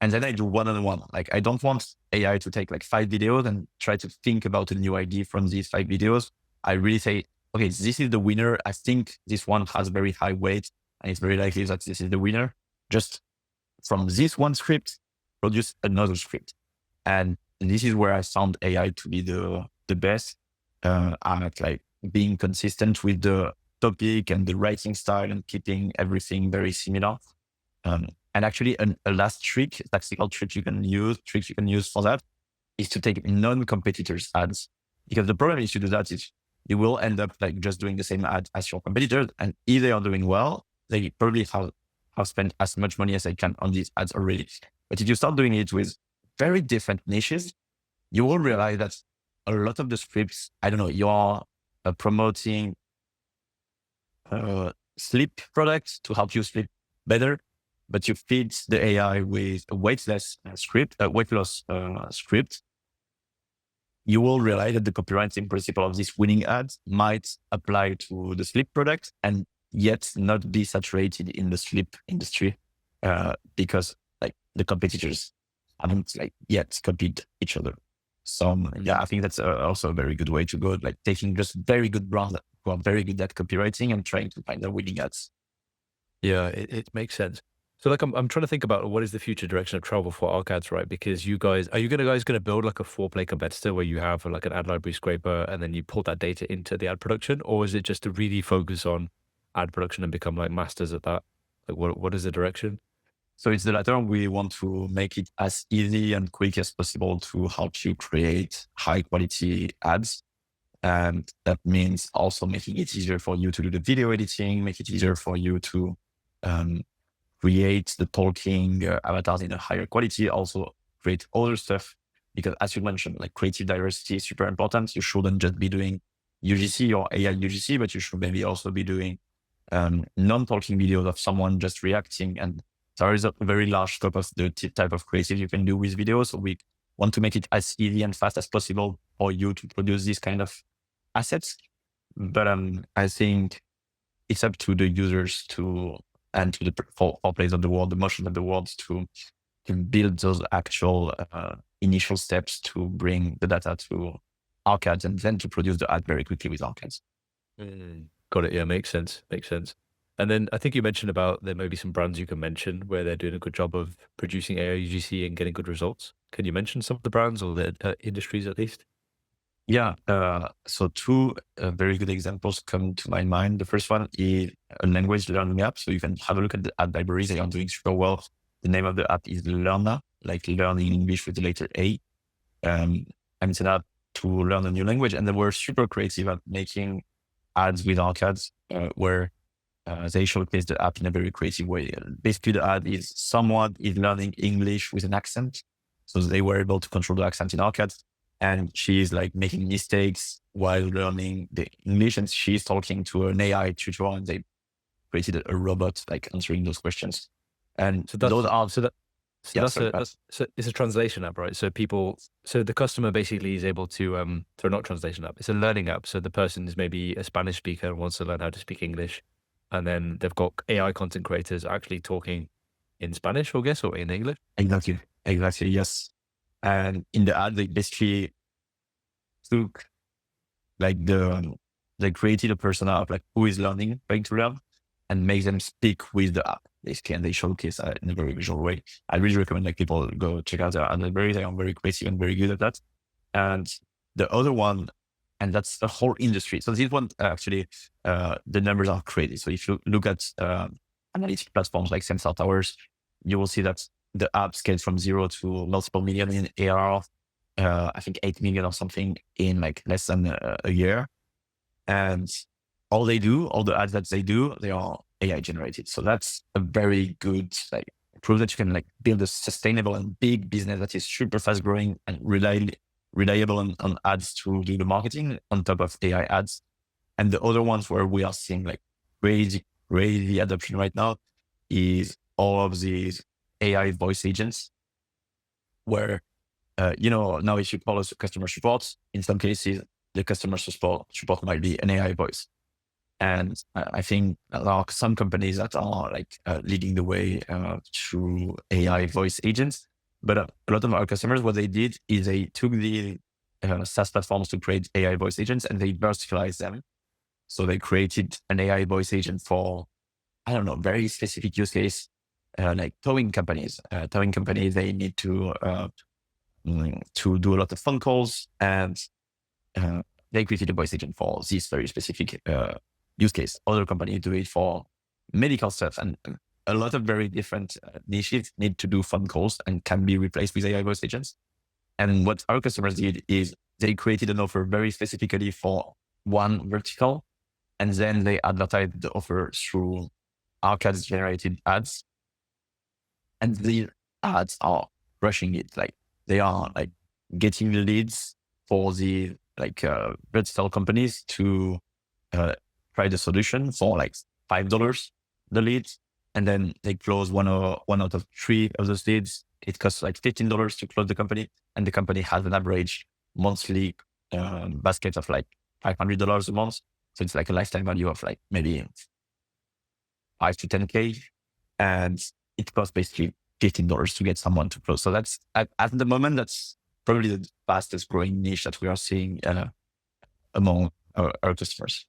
A: And then I do one-on-one. Like I don't want AI to take like 5 videos and try to think about a new idea from these 5 videos. I really say, okay, this is the winner. I think this one has very high weight and it's very likely that this is the winner. Just from this one script, produce another script. And this is where I found AI to be the best. At like being consistent with the topic and the writing style and keeping everything very similar. And actually a last tactical trick you can use for that is to take non-competitors ads. Because the problem is to do that is you will end up like just doing the same ad as your competitors. And if they are doing well, they probably have spent as much money as they can on these ads already. But if you start doing it with very different niches, you will realize that a lot of the scripts, I don't know, you're promoting sleep products to help you sleep better, but you feed the AI with a weight loss script, you will realize that the copywriting principle of this winning ads might apply to the sleep product and yet not be saturated in the sleep industry, because like the competitors haven't like yet copied each other. So yeah, I think that's also a very good way to go, like taking just very good brands who are very good at copywriting and trying to find the winning ads.
D: Yeah, it makes sense. So like I'm trying to think about what is the future direction of travel for ArcAds, right? Because you guys, are you guys going to build like a 4-play competitor where you have like an ad library scraper and then you pull that data into the ad production? Or is it just to really focus on ad production and become like masters at that? Like what is the direction?
A: So it's the latter. We want to make it as easy and quick as possible to help you create high quality ads. And that means also making it easier for you to do the video editing, make it easier for you to create the talking avatars in a higher quality, also create other stuff. Because as you mentioned, like creative diversity is super important. You shouldn't just be doing UGC or AI UGC, but you should maybe also be doing non-talking videos of someone just reacting. And there is a very large scope of the type of creative you can do with videos. So we want to make it as easy and fast as possible for you to produce these kind of assets. But I think it's up to the users and to the four plays of the world, the motion of the world to build those actual initial steps to bring the data to ArcAds and then to produce the ad very quickly with ArcAds.
D: Got it. Yeah, makes sense. And then I think you mentioned about there may be some brands you can mention where they're doing a good job of producing AI UGC and getting good results. Can you mention some of the brands or the industries at least?
A: Yeah. So 2 very good examples come to my mind. The first one is a language learning app. So you can have a look at the ad libraries. They are doing super well. The name of the app is Learna, like learning English with the letter A. And it's an app to learn a new language. And they were super creative at making ads with ArcAds, where they showcase the app in a very creative way. Basically, the ad is someone is learning English with an accent. So they were able to control the accent in ArcAds. And she's like making mistakes while learning the English. And she's talking to an AI tutor and they created a robot like answering those questions. And
D: so those are, so it's a translation app, right? So the customer basically is able to, so not translation app, it's a learning app. So the person is maybe a Spanish speaker and wants to learn how to speak English. And then they've got AI content creators actually talking in Spanish, I guess, or in English.
A: Exactly. Yes. And in the ad, they basically took like they created a persona of like who is trying to learn and make them speak with the app basically. And they showcase in a very visual way. I really recommend like people go check out their ad library. They are very creative and very good at that. And the other one, and that's the whole industry. So this one actually, the numbers are crazy. So if you look at analytic platforms like Sensor Towers, you will see that the app scales from 0 to multiple million in ARR. I think 8 million or something in like less than a year. And all the ads that they do, they are AI generated. So that's a very good like proof that you can like build a sustainable and big business that is super fast growing and reliable on ads to do the marketing on top of AI ads. And the other ones where we are seeing like crazy adoption right now is all of these AI voice agents where, now if you call us customer support, in some cases, the customer support might be an AI voice. And I think there are some companies that are like leading the way through AI voice agents. But a lot of our customers, what they did is they took the SaaS platforms to create AI voice agents and they verticalized them. So they created an AI voice agent for, I don't know, very specific use case, like towing companies. Towing companies, they need to do a lot of phone calls, and they created a voice agent for this very specific use case. Other companies do it for medical stuff, and a lot of very different niches need to do phone calls and can be replaced with AI voice agents. And what our customers did is they created an offer very specifically for one vertical, and then they advertised the offer through Arcade's generated ads. And the ads are crushing it. Like they are like getting leads for the vertical companies to try the solution for like $5 the leads. And then they close one out of 3 of those leads. It costs like $15 to close the company. And the company has an average monthly basket of like $500 a month. So it's like a lifetime value of like maybe 5 to 10K. And it costs basically $15 to get someone to close. So that's at the moment, that's probably the fastest growing niche that we are seeing among our customers.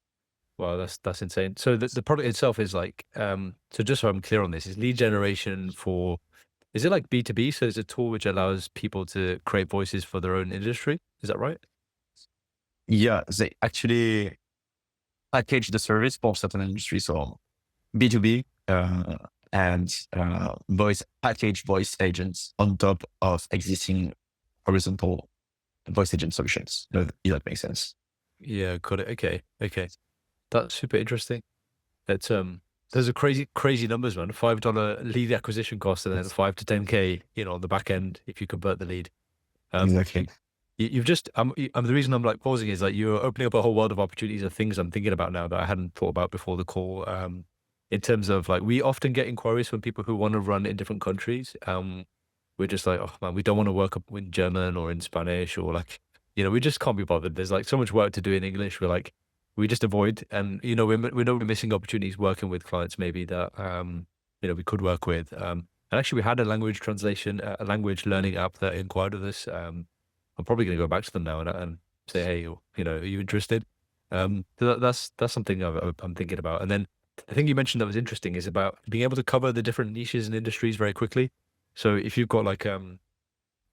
D: Wow, that's insane. So the product itself is like, so just so I'm clear on this, is lead generation for, is it like B2B? So it's a tool which allows people to create voices for their own industry. Is that right?
A: Yeah, they actually package the service for certain industries. So B2B and package voice agents on top of existing horizontal voice agent solutions. If that makes sense.
D: Yeah, got it. Okay. That's super interesting. It's there's a crazy numbers, man. $5 lead acquisition cost, and then 5 to 10K, on the back end if you convert the lead.
A: Exactly.
D: You've just the reason I'm like pausing is like you're opening up a whole world of opportunities of things I'm thinking about now that I hadn't thought about before the call. In terms of like, we often get inquiries from people who want to run in different countries. We're just like, oh man, we don't want to work up in German or in Spanish, or like, we just can't be bothered. There's like so much work to do in English. We're like, we just avoid, and we know we're missing opportunities working with clients maybe that we could work with. And actually, we had a language translation, a language learning app that inquired with us. I'm probably going to go back to them now and say, hey, are you interested? So that's something I'm thinking about. And then the thing you mentioned that was interesting is about being able to cover the different niches and industries very quickly. So if you've got like a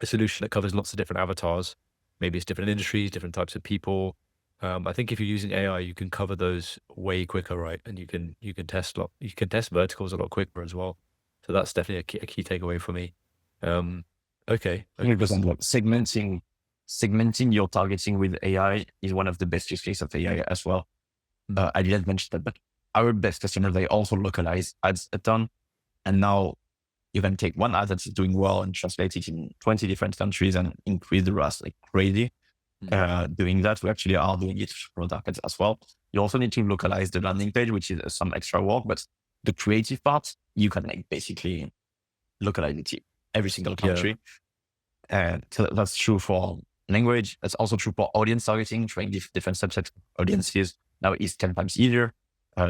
D: solution that covers lots of different avatars, maybe it's different industries, different types of people. I think if you're using AI, you can cover those way quicker, right? And you can test verticals a lot quicker as well. So that's definitely a key takeaway for me. Okay.
A: 100%. Like segmenting your targeting with AI is one of the best use cases of AI as well. I didn't mention that, but our best customers, they also localize ads a ton. And now you can take one ad that's doing well and translate it in 20 different countries and increase the ROAS like crazy. Doing that, we actually are doing it for targets as well. You also need to localize the landing page, which is some extra work, but the creative part, you can like basically localize it to every single country. And so that's true for language. That's also true for audience targeting, trying different subsets of audiences. Now it's 10 times easier.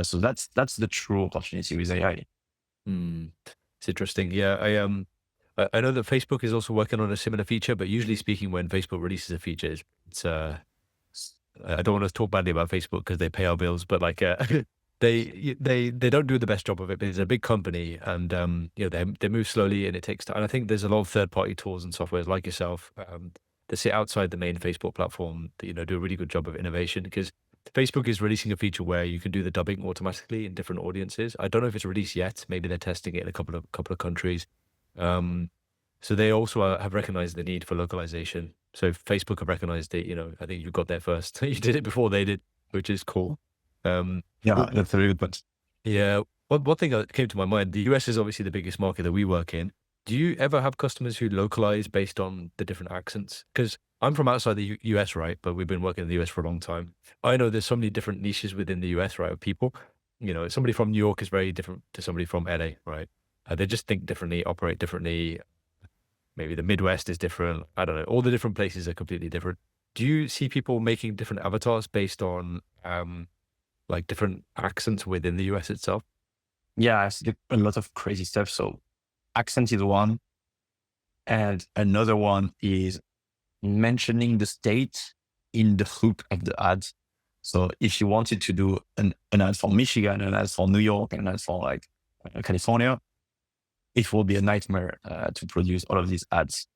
A: So that's the true opportunity with AI.
D: It's interesting. Yeah, I know that Facebook is also working on a similar feature, but usually speaking, when Facebook releases a feature, it's I don't want to talk badly about Facebook because they pay our bills, but like they don't do the best job of it. But it's a big company, and they move slowly, and it takes time. And I think there's a lot of third-party tools and softwares like yourself that sit outside the main Facebook platform that do a really good job of innovation, because Facebook is releasing a feature where you can do the dubbing automatically in different audiences. I don't know if it's released yet. Maybe they're testing it in a couple of countries. So they also have recognized the need for localization. So Facebook have recognized it. I think you got there first. You did it before they did, which is cool.
A: That's a really good point.
D: Yeah. One thing that came to my mind, the US is obviously the biggest market that we work in. Do you ever have customers who localize based on the different accents? Because I'm from outside the US, right? But we've been working in the US for a long time. I know there's so many different niches within the US, right? Of people, somebody from New York is very different to somebody from LA, right? They just think differently, operate differently. Maybe the Midwest is different. I don't know. All the different places are completely different. Do you see people making different avatars based on like different accents within the US itself?
A: Yeah, I see a lot of crazy stuff. So accent is one. And another one is mentioning the state in the hook of the ad. So if you wanted to do an ad for Michigan, an ad for New York, an ad for like California, it will be a nightmare to produce all of these ads.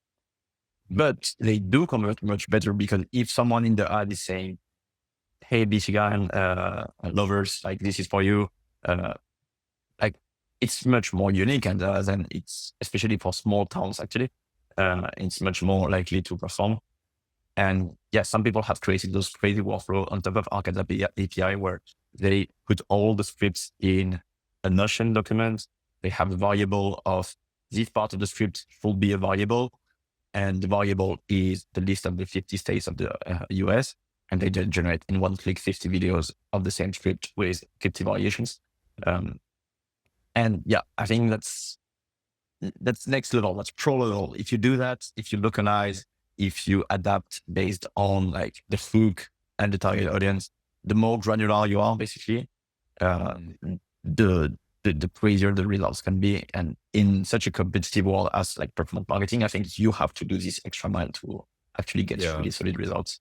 A: But they do convert much better because if someone in the ad is saying, "Hey, Michigan lovers, like this is for you," like it's much more unique, and then it's especially for small towns. Actually, it's much more likely to perform. And yeah, some people have created those crazy workflow on top of Arcade API where they put all the scripts in a Notion document. They have a variable of this part of the script should be a variable. And the variable is the list of the 50 states of the US. And they just generate in one click 50 videos of the same script with 50 variations. And yeah, I think that's next level. That's pro level. If you do that, if you localize, if you adapt based on like the hook and the target audience, the more granular you are, basically, the crazier the results can be. And in such a competitive world as like performance marketing, I think you have to do this extra mile to actually get really solid results.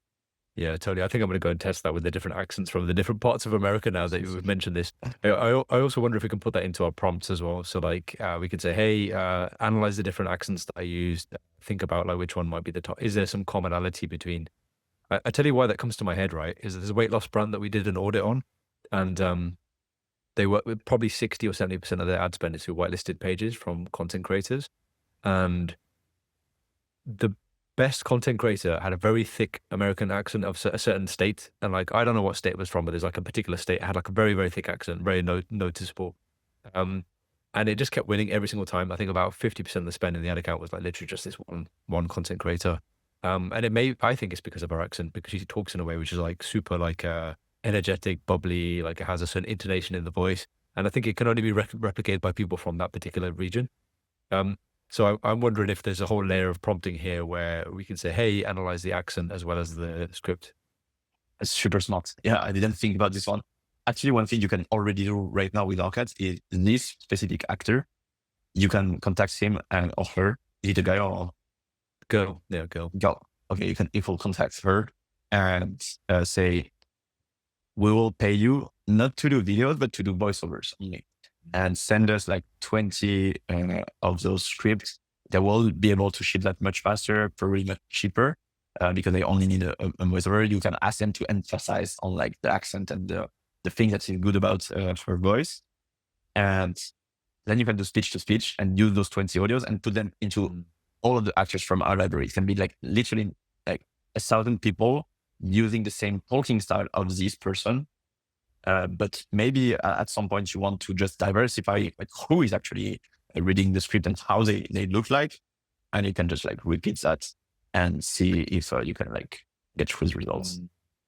D: Yeah, totally. I think I'm going to go and test that with the different accents from the different parts of America now that you've mentioned this. I also wonder if we can put that into our prompts as well. So like we could say, hey, analyze the different accents that I used. Think about like which one might be the top. Is there some commonality between? I tell you why that comes to my head, right? Is there's a weight loss brand that we did an audit on, and they work with probably 60 or 70% of their ad spend is through whitelisted pages from content creators. And the best content creator had a very thick American accent of a certain state. And like, I don't know what state it was from, but there's like a particular state had like a very, very thick accent, very noticeable. And it just kept winning every single time. I think about 50% of the spend in the ad account was like literally just this one content creator. And I think it's because of her accent, because she talks in a way which is like super like energetic, bubbly, like it has a certain intonation in the voice. And I think it can only be replicated by people from that particular region. So I'm wondering if there's a whole layer of prompting here where we can say, hey, analyze the accent as well as the script.
A: That's super smart. Yeah, I didn't think about this one. Actually, one thing you can already do right now with Arcade is this specific actor. You can contact him and or her. Is it a guy or
D: girl? Yeah, girl.
A: Girl. Okay, you will contact her and say, we will pay you not to do videos, but to do voiceovers only. And send us like 20 of those scripts. They will be able to ship that much faster, probably much cheaper, because they only need a voiceover. You can ask them to emphasize on like the accent and the thing that's good about her voice. And then you can do speech to speech and use those 20 audios and put them into all of the actors from our library. It can be like literally like 1,000 people using the same talking style of this person. But maybe at some point you want to just diversify like who is actually reading the script and how they look like. And you can just like repeat that and see if you can like get those results.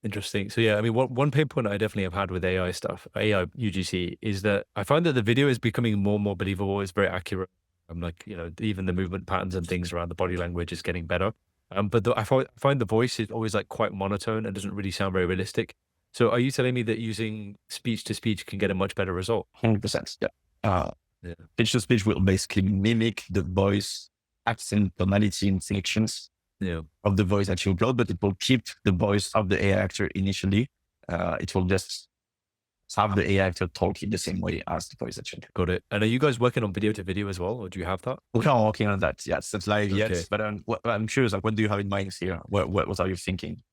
D: Interesting. So yeah, I mean, one pain point I definitely have had with AI stuff, AI UGC, is that I find that the video is becoming more and more believable. It's very accurate. I'm like, even the movement patterns and things around the body language is getting better. But I find the voice is always like quite monotone and doesn't really sound very realistic. So are you telling me that using speech to speech can get a much better result?
A: 100%. Yeah. Speech to speech will basically mimic the voice, accent, tonality, inflections of the voice that you upload, but it will keep the voice of the AI actor initially. It will just have the AI actor talk in the same way as the voice actor.
D: Got it. And are you guys working on video to video as well, or do you have that?
A: We are working on that. Yes, that's live yet. But I'm curious, like, what do you have in mind here? What are you thinking?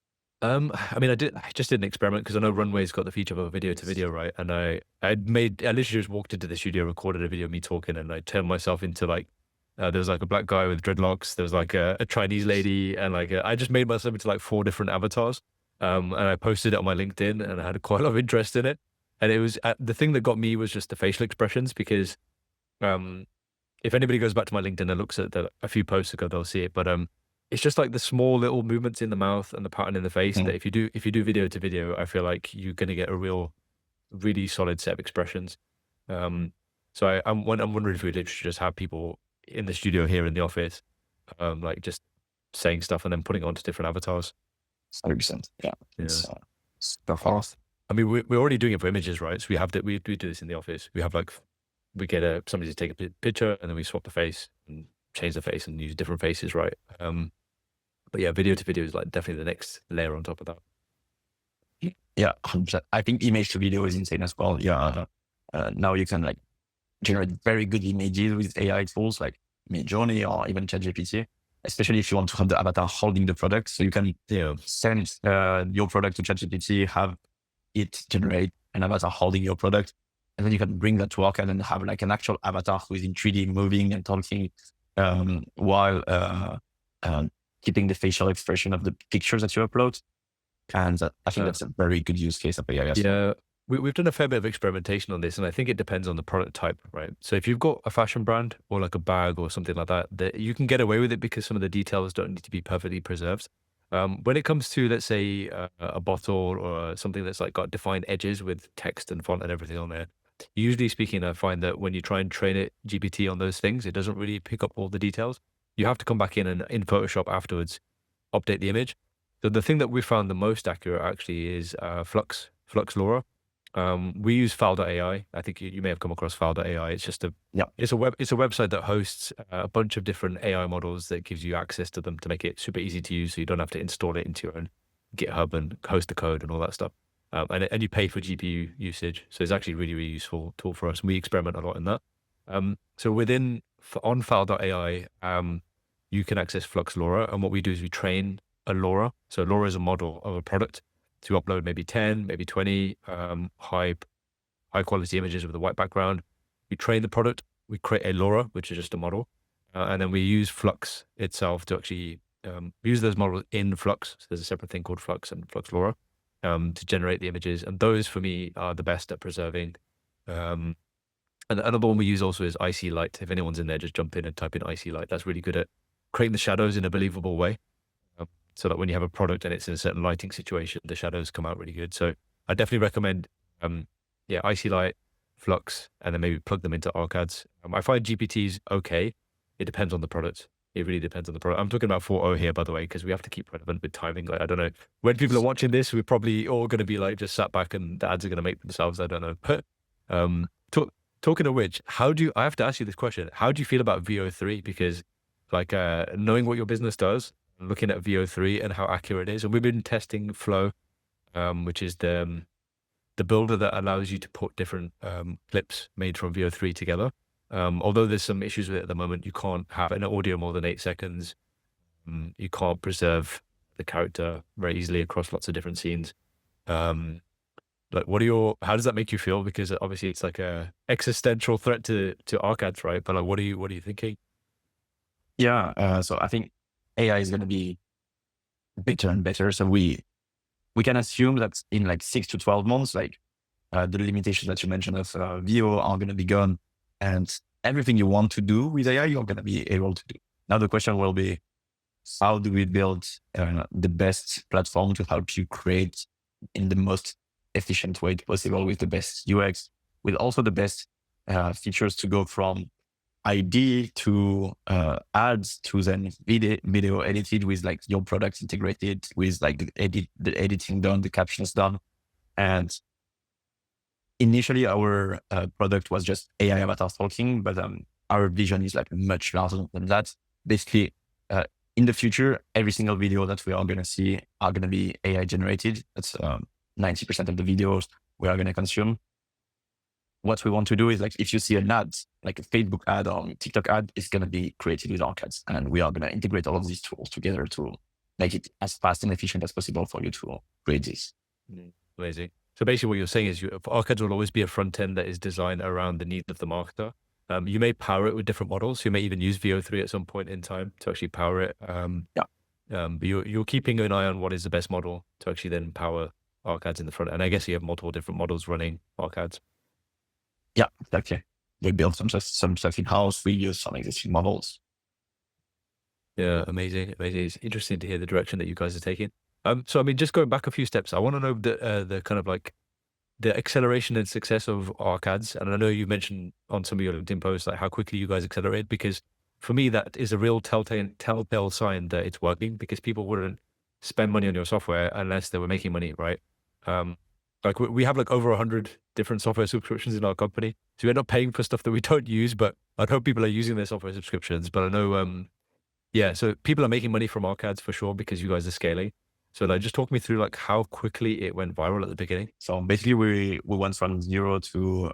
D: I mean, I just did an experiment because I know Runway's got the feature of a video to video, right? And I literally just walked into the studio, recorded a video of me talking, and I turned myself into like, there was like a black guy with dreadlocks. There was like a Chinese lady, and like I just made myself into like 4 different avatars. And I posted it on my LinkedIn, and I had quite a lot of interest in it. And it was the thing that got me was just the facial expressions, because if anybody goes back to my LinkedIn and looks at a few posts ago, they'll see it. But it's just like the small little movements in the mouth and the pattern in the face that if you do video to video, I feel like you're going to get a really solid set of expressions. So I'm wondering if we literally just have people in the studio here in the office, like just saying stuff and then putting it onto different avatars.
A: 100%. Yeah. It's super fast.
D: I mean, we're already doing it for images, right? So we do this in the office. We have like, we get somebody to take a picture and then we swap the face and change the face and use different faces, right? But yeah, video to video is like definitely the next layer on top of that.
A: Yeah, 100%. I think image to video is insane as well. Yeah. Now you can like generate very good images with AI tools like Midjourney or even ChatGPT, especially if you want to have the avatar holding the product. So you can send your product to ChatGPT, have it generate an avatar holding your product, and then you can bring that to Arcade and have like an actual avatar who is in 3D moving and talking while keeping the facial expression of the pictures that you upload. And I think that's a very good use case of AI.
D: Yeah, we've done a fair bit of experimentation on this, and I think it depends on the product type, right? So if you've got a fashion brand or like a bag or something like that, you can get away with it because some of the details don't need to be perfectly preserved. When it comes to, let's say, a bottle or something that's like got defined edges with text and font and everything on there, usually speaking, I find that when you try and train it GPT on those things, it doesn't really pick up all the details. You have to come back in and in Photoshop afterwards, update the image. So the thing that we found the most accurate actually is Flux LoRa. We use File.ai. I think you may have come across File.ai. It's just it's a website that hosts a bunch of different AI models that gives you access to them to make it super easy to use, so you don't have to install it into your own GitHub and host the code and all that stuff. And you pay for GPU usage, so it's actually a really, really useful tool for us. We experiment a lot in that. So on File.ai, you can access Flux LoRa, and what we do is we train a LoRa. So LoRa is a model of a product to upload maybe 10, maybe 20 high quality images with a white background. We train the product, we create a LoRa, which is just a model, and then we use Flux itself to actually use those models in Flux. So there's a separate thing called Flux and Flux LoRa to generate the images. And those for me are the best at preserving. And another one we use also is IC Light. If anyone's in there, just jump in and type in IC Light. That's really good at creating the shadows in a believable way. So that when you have a product and it's in a certain lighting situation, the shadows come out really good. So I definitely recommend, IC Light, Flux, and then maybe plug them into Arcads. I find GPT's okay. It depends on the product. It really depends on the product. I'm talking about 4.0 here, by the way, because we have to keep relevant with timing. Like, I don't know, when people are watching this, we're probably all going to be like just sat back and the ads are going to make themselves. I don't know. But talking of which, I have to ask you this question. How do you feel about VO3? Because like knowing what your business does, looking at VO3 and how accurate it is. And we've been testing Flow, which is the builder that allows you to put different clips made from VO3 together. Although there's some issues with it at the moment, you can't have an audio more than 8 seconds. You can't preserve the character very easily across lots of different scenes. Like, how does that make you feel? Because obviously it's like a existential threat to Arcads, right? But like, what are you thinking?
A: Yeah. So I think AI is going to be better and better. So we can assume that in like 6 to 12 months, like the limitations that you mentioned of VO are going to be gone, and everything you want to do with AI, you're going to be able to do. Now the question will be, how do we build the best platform to help you create in the most efficient way possible with the best UX, with also the best features to go from ID to ads to then video edited with like your products integrated with like the editing done, the captions done. And initially our product was just AI avatar talking, but our vision is like much larger than that. Basically, in the future, every single video that we are going to see are going to be AI generated. That's 90% of the videos we are going to consume. What we want to do is like, if you see an ad, like a Facebook ad or TikTok ad, it's going to be created with Arcads. And we are going to integrate all of these tools together to make it as fast and efficient as possible for you to create this.
D: Amazing. So basically what you're saying is Arcads will always be a front end that is designed around the needs of the marketer. You may power it with different models. You may even use VO3 at some point in time to actually power it. But you're keeping an eye on what is the best model to actually then power Arcads in the front. And I guess you have multiple different models running Arcads.
A: Yeah, exactly. We build some stuff in-house. We use some existing models.
D: Yeah, amazing. It's interesting to hear the direction that you guys are taking. So, I mean, just going back a few steps, I want to know the kind of like the acceleration and success of Arcads. And I know you mentioned on some of your LinkedIn posts, like how quickly you guys accelerate, because for me, that is a real telltale sign that it's working, because people wouldn't spend money on your software unless they were making money, right? Like we have like over 100 different software subscriptions in our company. So we end up paying for stuff that we don't use, but I'd hope people are using their software subscriptions. But I know, yeah, so people are making money from ARC ads for sure because you guys are scaling. So like, just talk me through like how quickly it went viral at the beginning.
A: So basically we went from 0 to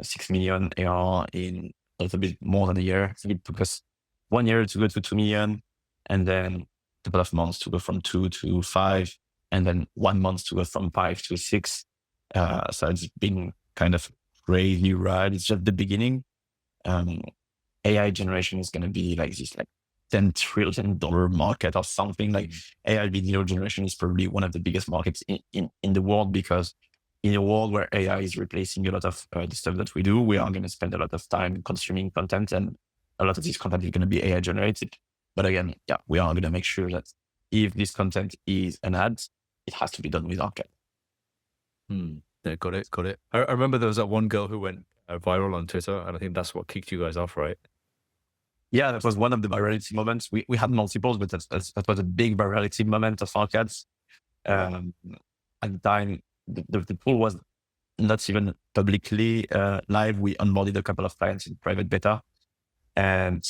A: 6 million ARR in a little bit more than a year. I think it took us 1 year to go to 2 million, and then a couple of months to go from 2 to 5, and then 1 month to go from 5 to 6. So it's been kind of crazy ride. It's just the beginning. AI generation is going to be like this, like $10 trillion market or something. Like AI video generation is probably one of the biggest markets in the world, because in a world where AI is replacing a lot of the stuff that we do, we are going to spend a lot of time consuming content, and a lot of this content is going to be AI generated. But again, yeah, we are going to make sure that if this content is an ad, it has to be done with Arcade.
D: Yeah, got it. I remember there was that one girl who went viral on Twitter, and I think that's what kicked you guys off, right?
A: Yeah, that was one of the virality moments. We had multiples, but that was a big virality moment of Arcade. At the time, the tool was not even publicly live. We onboarded a couple of clients in private beta, and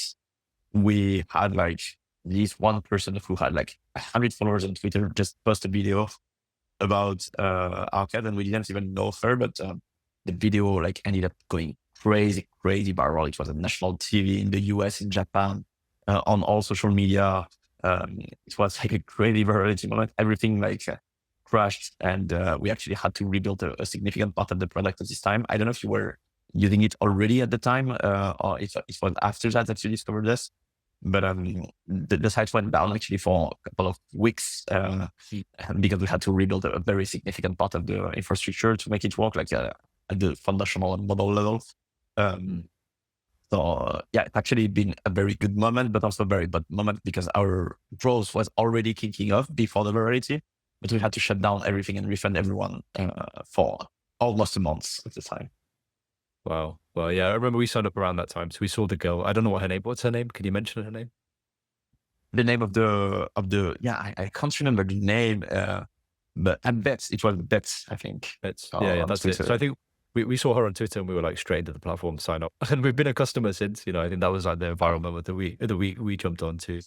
A: we had like this one person who had like 100 followers on Twitter just post a video about Arcade, and we didn't even know her, but the video like ended up going crazy viral. It was on national TV in the US, in Japan, on all social media. It was like a crazy virality moment. Everything like crashed, and we actually had to rebuild a significant part of the product at this time. I don't know if you were using it already at the time, or it was after that you discovered this. But the site went down actually for a couple of weeks because we had to rebuild a very significant part of the infrastructure to make it work, like at the foundational and model level. So yeah, it's actually been a very good moment, but also a very bad moment because our growth was already kicking off before the virality, but we had to shut down everything and refund everyone for almost a month at the time.
D: Wow. Well, yeah, I remember we signed up around that time. So we saw the girl. I don't know what her name. What's her name? Can you mention her name?
A: The name of the yeah, I can't remember the name, but at Bets, it was Bets, I think.
D: Bets. Yeah, that's it. So I think we saw her on Twitter and we were like straight into the platform to sign up, and we've been a customer since. You know, I think that was like the viral moment that we jumped onto.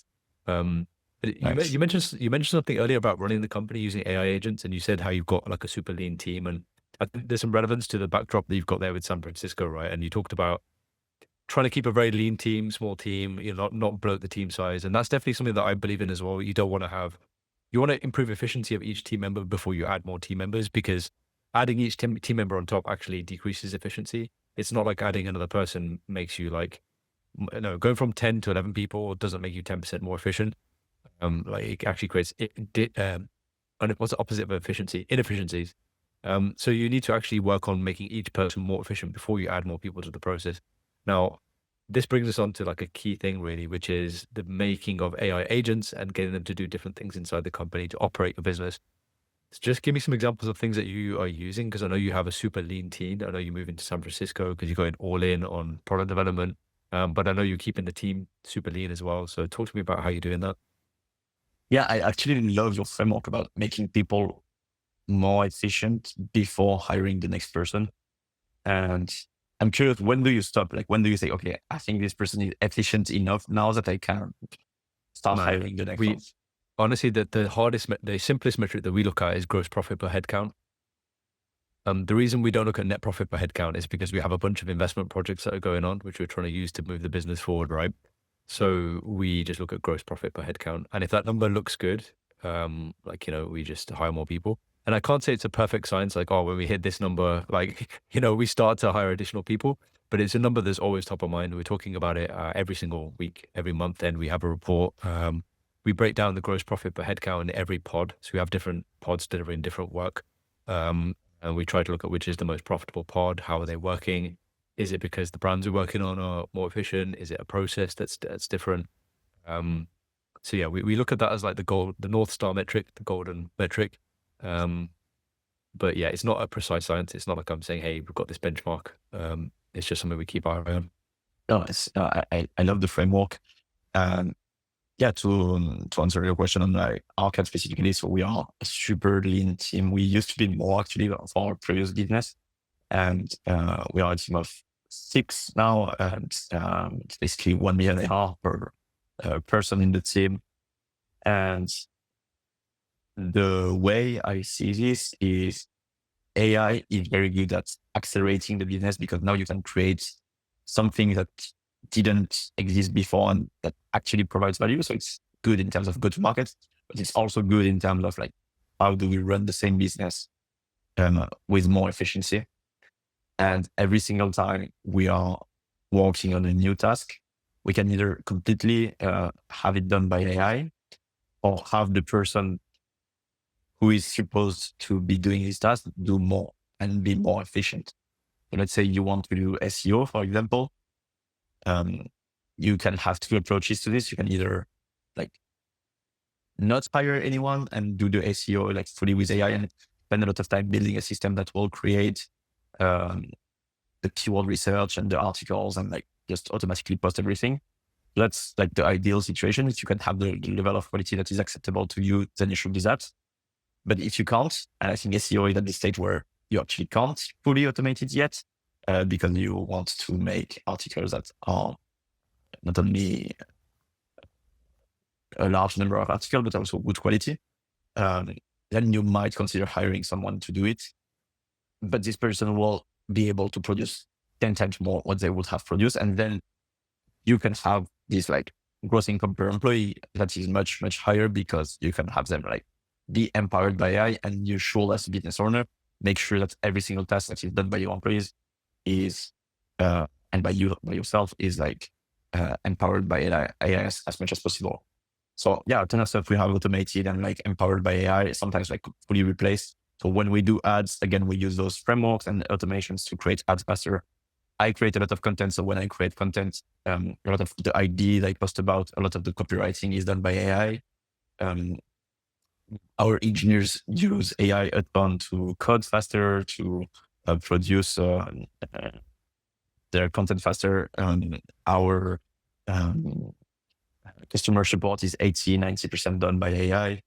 A: Nice.
D: You mentioned something earlier about running the company using AI agents, and you said how you've got like a super lean team, and I think there's some relevance to the backdrop that you've got there with San Francisco, right? And you talked about trying to keep a very lean team, small team, you know, not bloat the team size. And that's definitely something that I believe in as well. You want to improve efficiency of each team member before you add more team members, because adding each team member on top actually decreases efficiency. It's not like adding another person makes you like, no, going from 10 to 11 people doesn't make you 10% more efficient. Like it actually creates, what's the opposite of efficiency? Inefficiencies. So you need to actually work on making each person more efficient before you add more people to the process. Now, this brings us on to like a key thing really, which is the making of AI agents and getting them to do different things inside the company to operate your business. So just give me some examples of things that you are using, because I know you have a super lean team. I know you moved into San Francisco because you're going all in on product development, but I know you're keeping the team super lean as well. So talk to me about how you're doing that.
A: Yeah, I actually love your framework about making people more efficient before hiring the next person. And I'm curious, when do you stop? Like, when do you say, okay, I think this person is efficient enough now that I can start hiring the next one?
D: Honestly, the simplest metric that we look at is gross profit per head count. The reason we don't look at net profit per head count is because we have a bunch of investment projects that are going on, which we're trying to use to move the business forward, right? So we just look at gross profit per head count. And if that number looks good, like, you know, we just hire more people. And I can't say it's a perfect science, like, oh, when we hit this number, like, you know, we start to hire additional people, but it's a number that's always top of mind. We're talking about it every single week, every month, and we have a report. We break down the gross profit per head count in every pod. So we have different pods delivering different work. And we try to look at which is the most profitable pod. How are they working? Is it because the brands we're working on are more efficient? Is it a process that's different? So yeah, we look at that as like the North Star metric, the golden metric. But yeah, it's not a precise science. It's not like I'm saying, hey, we've got this benchmark. It's just something we keep our eye on.
A: No, I love the framework. yeah, to answer your question on like Arcade specifically, so we are a super lean team. We used to be more actually for our previous business, and we are a team of 6 now, and it's basically 1 million AR per person in the team. And the way I see this is AI is very good at accelerating the business, because now you can create something that didn't exist before and that actually provides value. So it's good in terms of go-to-market, but it's also good in terms of like, how do we run the same business with more efficiency? And every single time we are working on a new task, we can either completely have it done by AI, or have the person who is supposed to be doing this task do more and be more efficient. So let's say you want to do SEO, for example. You can have 2 approaches to this. You can either like not hire anyone and do the SEO like fully with AI and spend a lot of time building a system that will create the keyword research and the articles and like just automatically post everything. That's like the ideal situation. If you can have the level of quality that is acceptable to you, then you should do that. But if you can't, and I think SEO is at the stage where you actually can't fully automate it yet, because you want to make articles that are not only a large number of articles, but also good quality, then you might consider hiring someone to do it. But this person will be able to produce 10 times more what they would have produced. And then you can have this like gross income per employee that is much, much higher, because you can have them like be empowered by AI, and you should, as a business owner, make sure that every single task that is done by your employees is, and by yourself, is like empowered by AI as much as possible. So yeah, a ton of stuff we have automated and like empowered by AI, sometimes like fully replaced. So when we do ads, again, we use those frameworks and automations to create ads faster. I create a lot of content. So when I create content, a lot of the ID that I post about, a lot of the copywriting is done by AI. Our engineers use AI a ton to code faster, to produce their content faster. Our customer support is 80-90% done by AI.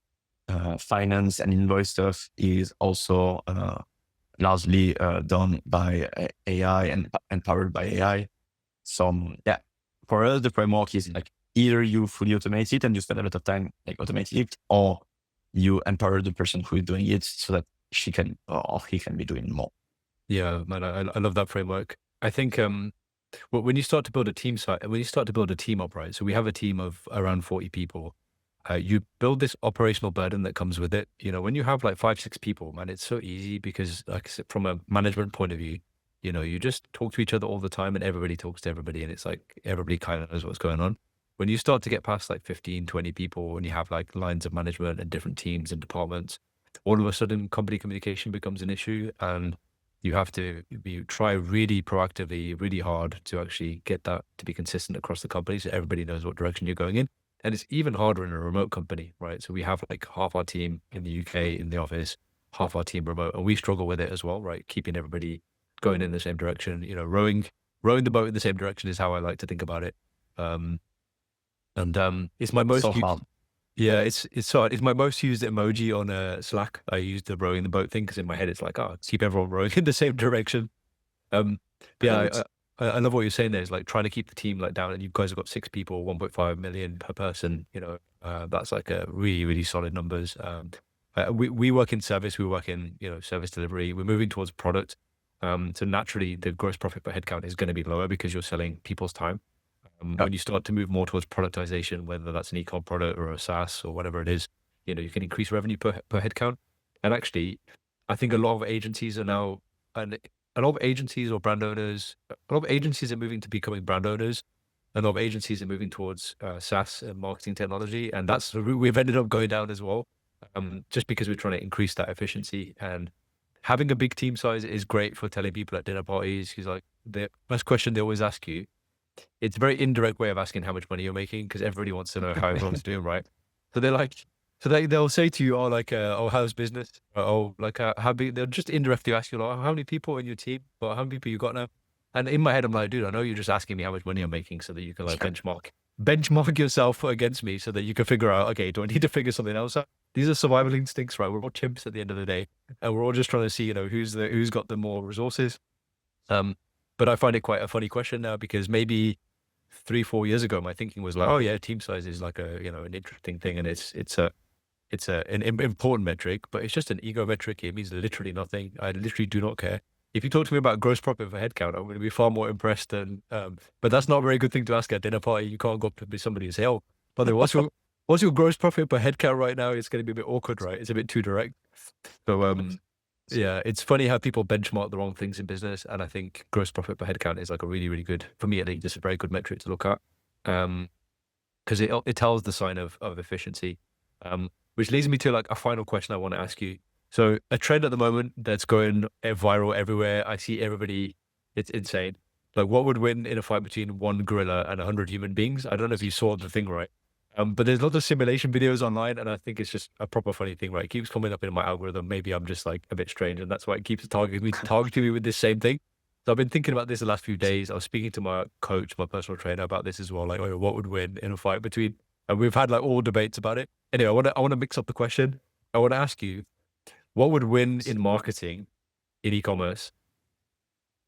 A: Finance and invoice stuff is also largely done by AI and powered by AI. So yeah, for us, the framework is like either you fully automate it and you spend a lot of time like automating it, or you empower the person who is doing it so that she can or he can be doing more.
D: Yeah, man, I love that framework. I think when you start to build a team up, right? So we have a team of around 40 people. You build this operational burden that comes with it. You know, when you have like 5-6 people, man, it's so easy, because like I said, from a management point of view, you know, you just talk to each other all the time and everybody talks to everybody, and it's like everybody kind of knows what's going on. When you start to get past like 15, 20 people, and you have like lines of management and different teams and departments, all of a sudden company communication becomes an issue, and you have to try really proactively, really hard to actually get that to be consistent across the company, so everybody knows what direction you're going in. And it's even harder in a remote company, right? So we have like half our team in the UK in the office, half our team remote, and we struggle with it as well, right? Keeping everybody going in the same direction, you know, rowing the boat in the same direction is how I like to think about it. It's my most
A: hard.
D: Yeah, it's hard. It's my most used emoji on Slack. I use the rowing the boat thing because in my head it's like, oh, keep everyone rowing in the same direction. But yeah, I love what you're saying there. Is like trying to keep the team like down, and you guys have got 6 people, 1.5 million per person. You know, that's like a really, really solid numbers. We work in service. We work in, you know, service delivery. We're moving towards product. So naturally, the gross profit per headcount is going to be lower because you're selling people's time. When you start to move more towards productization, whether that's an e-com product or a SaaS or whatever it is, you know, you can increase revenue per headcount. And actually, I think a lot of agencies are now, and a lot of agencies or brand owners, a lot of agencies are moving to becoming brand owners. A lot of agencies are moving towards SaaS and marketing technology. And that's the route we've ended up going down as well, just because we're trying to increase that efficiency. And having a big team size is great for telling people at dinner parties, because like the first question they always ask you, it's a very indirect way of asking how much money you're making, because everybody wants to know how everyone's doing, right? So they're like, they'll say to you, oh, like, oh, how's business? Oh, like, how big? They'll just indirectly ask you, like, how many people in your team? Or how many people you got now? And in my head, I'm like, dude, I know you're just asking me how much money I'm making so that you can like benchmark benchmark yourself against me so that you can figure out, okay, do I need to figure something else out? These are survival instincts, right? We're all chimps at the end of the day, and we're all just trying to see, who's got the more resources. But I find it quite a funny question now, because maybe 3-4 years ago, my thinking was like, oh yeah, team size is like an interesting thing, and it's an important metric, but it's just an ego metric. It means literally nothing. I literally do not care. If you talk to me about gross profit per headcount, I'm going to be far more impressed than. But that's not a very good thing to ask at a dinner party. You can't go up to somebody and say, "Oh, by the way, what's your gross profit per headcount right now?" It's going to be a bit awkward, right? It's a bit too direct. So yeah, it's funny how people benchmark the wrong things in business, and I think gross profit per headcount is like a really, really good, for me at least, it's a very good metric to look at, because it tells the sign of efficiency. Which leads me to like a final question I want to ask you. So a trend at the moment that's going viral everywhere. I see everybody, it's insane. Like, what would win in a fight between one gorilla and 100 human beings? I don't know if you saw the thing, right? But there's lots of simulation videos online, and I think it's just a proper funny thing, right? It keeps coming up in my algorithm. Maybe I'm just like a bit strange, and that's why it keeps targeting me with this same thing. So I've been thinking about this the last few days. I was speaking to my coach, my personal trainer, about this as well. Like, oh, what would win in a fight between? And we've had like all debates about it. Anyway, I want to mix up the question. I want to ask you, what would win in marketing, in e-commerce?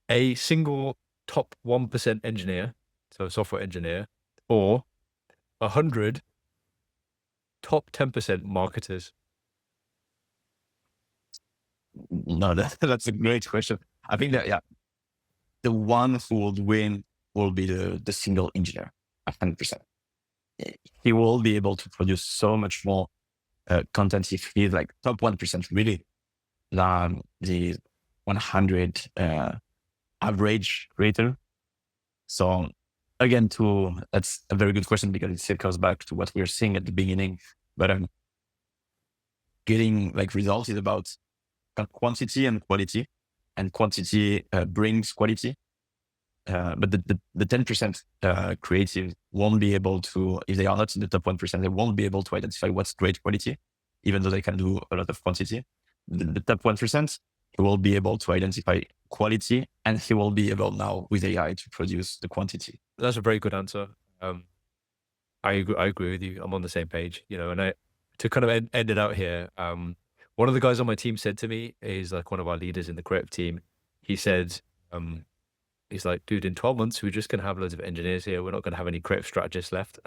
D: A single top 1% engineer, so a software engineer, or 100 top 10% marketers?
A: No, that's a great question. I think that, yeah, the one who will win will be the single engineer, 100%. He will be able to produce so much more content if he's like top 1% really than the 100 average creator. So again, that's a very good question, because it still comes back to what we were saying at the beginning. But getting like results is about quantity and quality, and quantity brings quality. But the 10% creative won't be able to, if they are not in the top 1%, they won't be able to identify what's great quality, even though they can do a lot of quantity. The top 1%, he will be able to identify quality, and he will be able now with AI to produce the quantity.
D: That's a very good answer. I agree with you. I'm on the same page, and to kind of end it out here. One of the guys on my team said to me, is like one of our leaders in the creative team. He said, he's like, dude, in 12 months, we're just going to have loads of engineers here. We're not going to have any creative strategists left.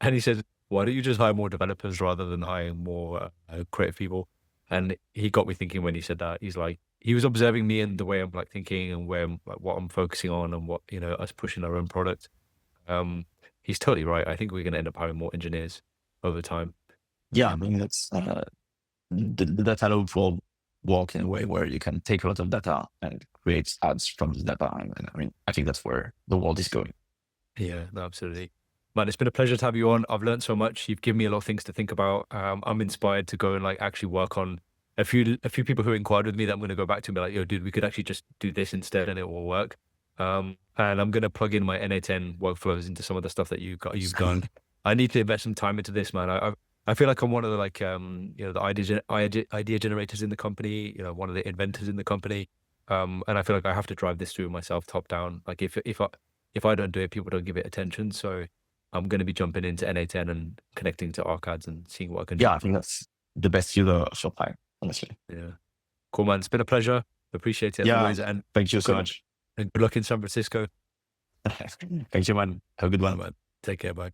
D: And he said, why don't you just hire more developers rather than hiring more creative people? And he got me thinking when he said that. He's like, he was observing me and the way I'm like thinking, and where I'm, like, what I'm focusing on, and what, us pushing our own product. He's totally right. I think we're going to end up hiring more engineers over time.
A: Yeah, I mean, that's the data loop will work in a way where you can take a lot of data and create ads from this data. And I mean, I think that's where the world is going.
D: Yeah, no, absolutely. Man, it's been a pleasure to have you on. I've learned so much. You've given me a lot of things to think about. I'm inspired to go and like actually work on a few people who inquired with me that I'm going to go back to and be like, yo, dude, we could actually just do this instead and it will work. And I'm going to plug in my NA10 workflows into some of the stuff that you've done. I need to invest some time into this, man. I feel like I'm one of the the idea generators in the company, one of the inventors in the company. And I feel like I have to drive this through myself top down. Like if I don't do it, people don't give it attention. So I'm going to be jumping into NA10 and connecting to ArcAds and seeing what I can do.
A: Yeah, I think that's the best use of your time, honestly.
D: Yeah. Cool, man. It's been a pleasure. Appreciate it.
A: Yeah.
D: Always. And
A: thank you so much.
D: And good luck in San Francisco.
A: Thank you, man. Have a good one, man.
D: Take care. Bye.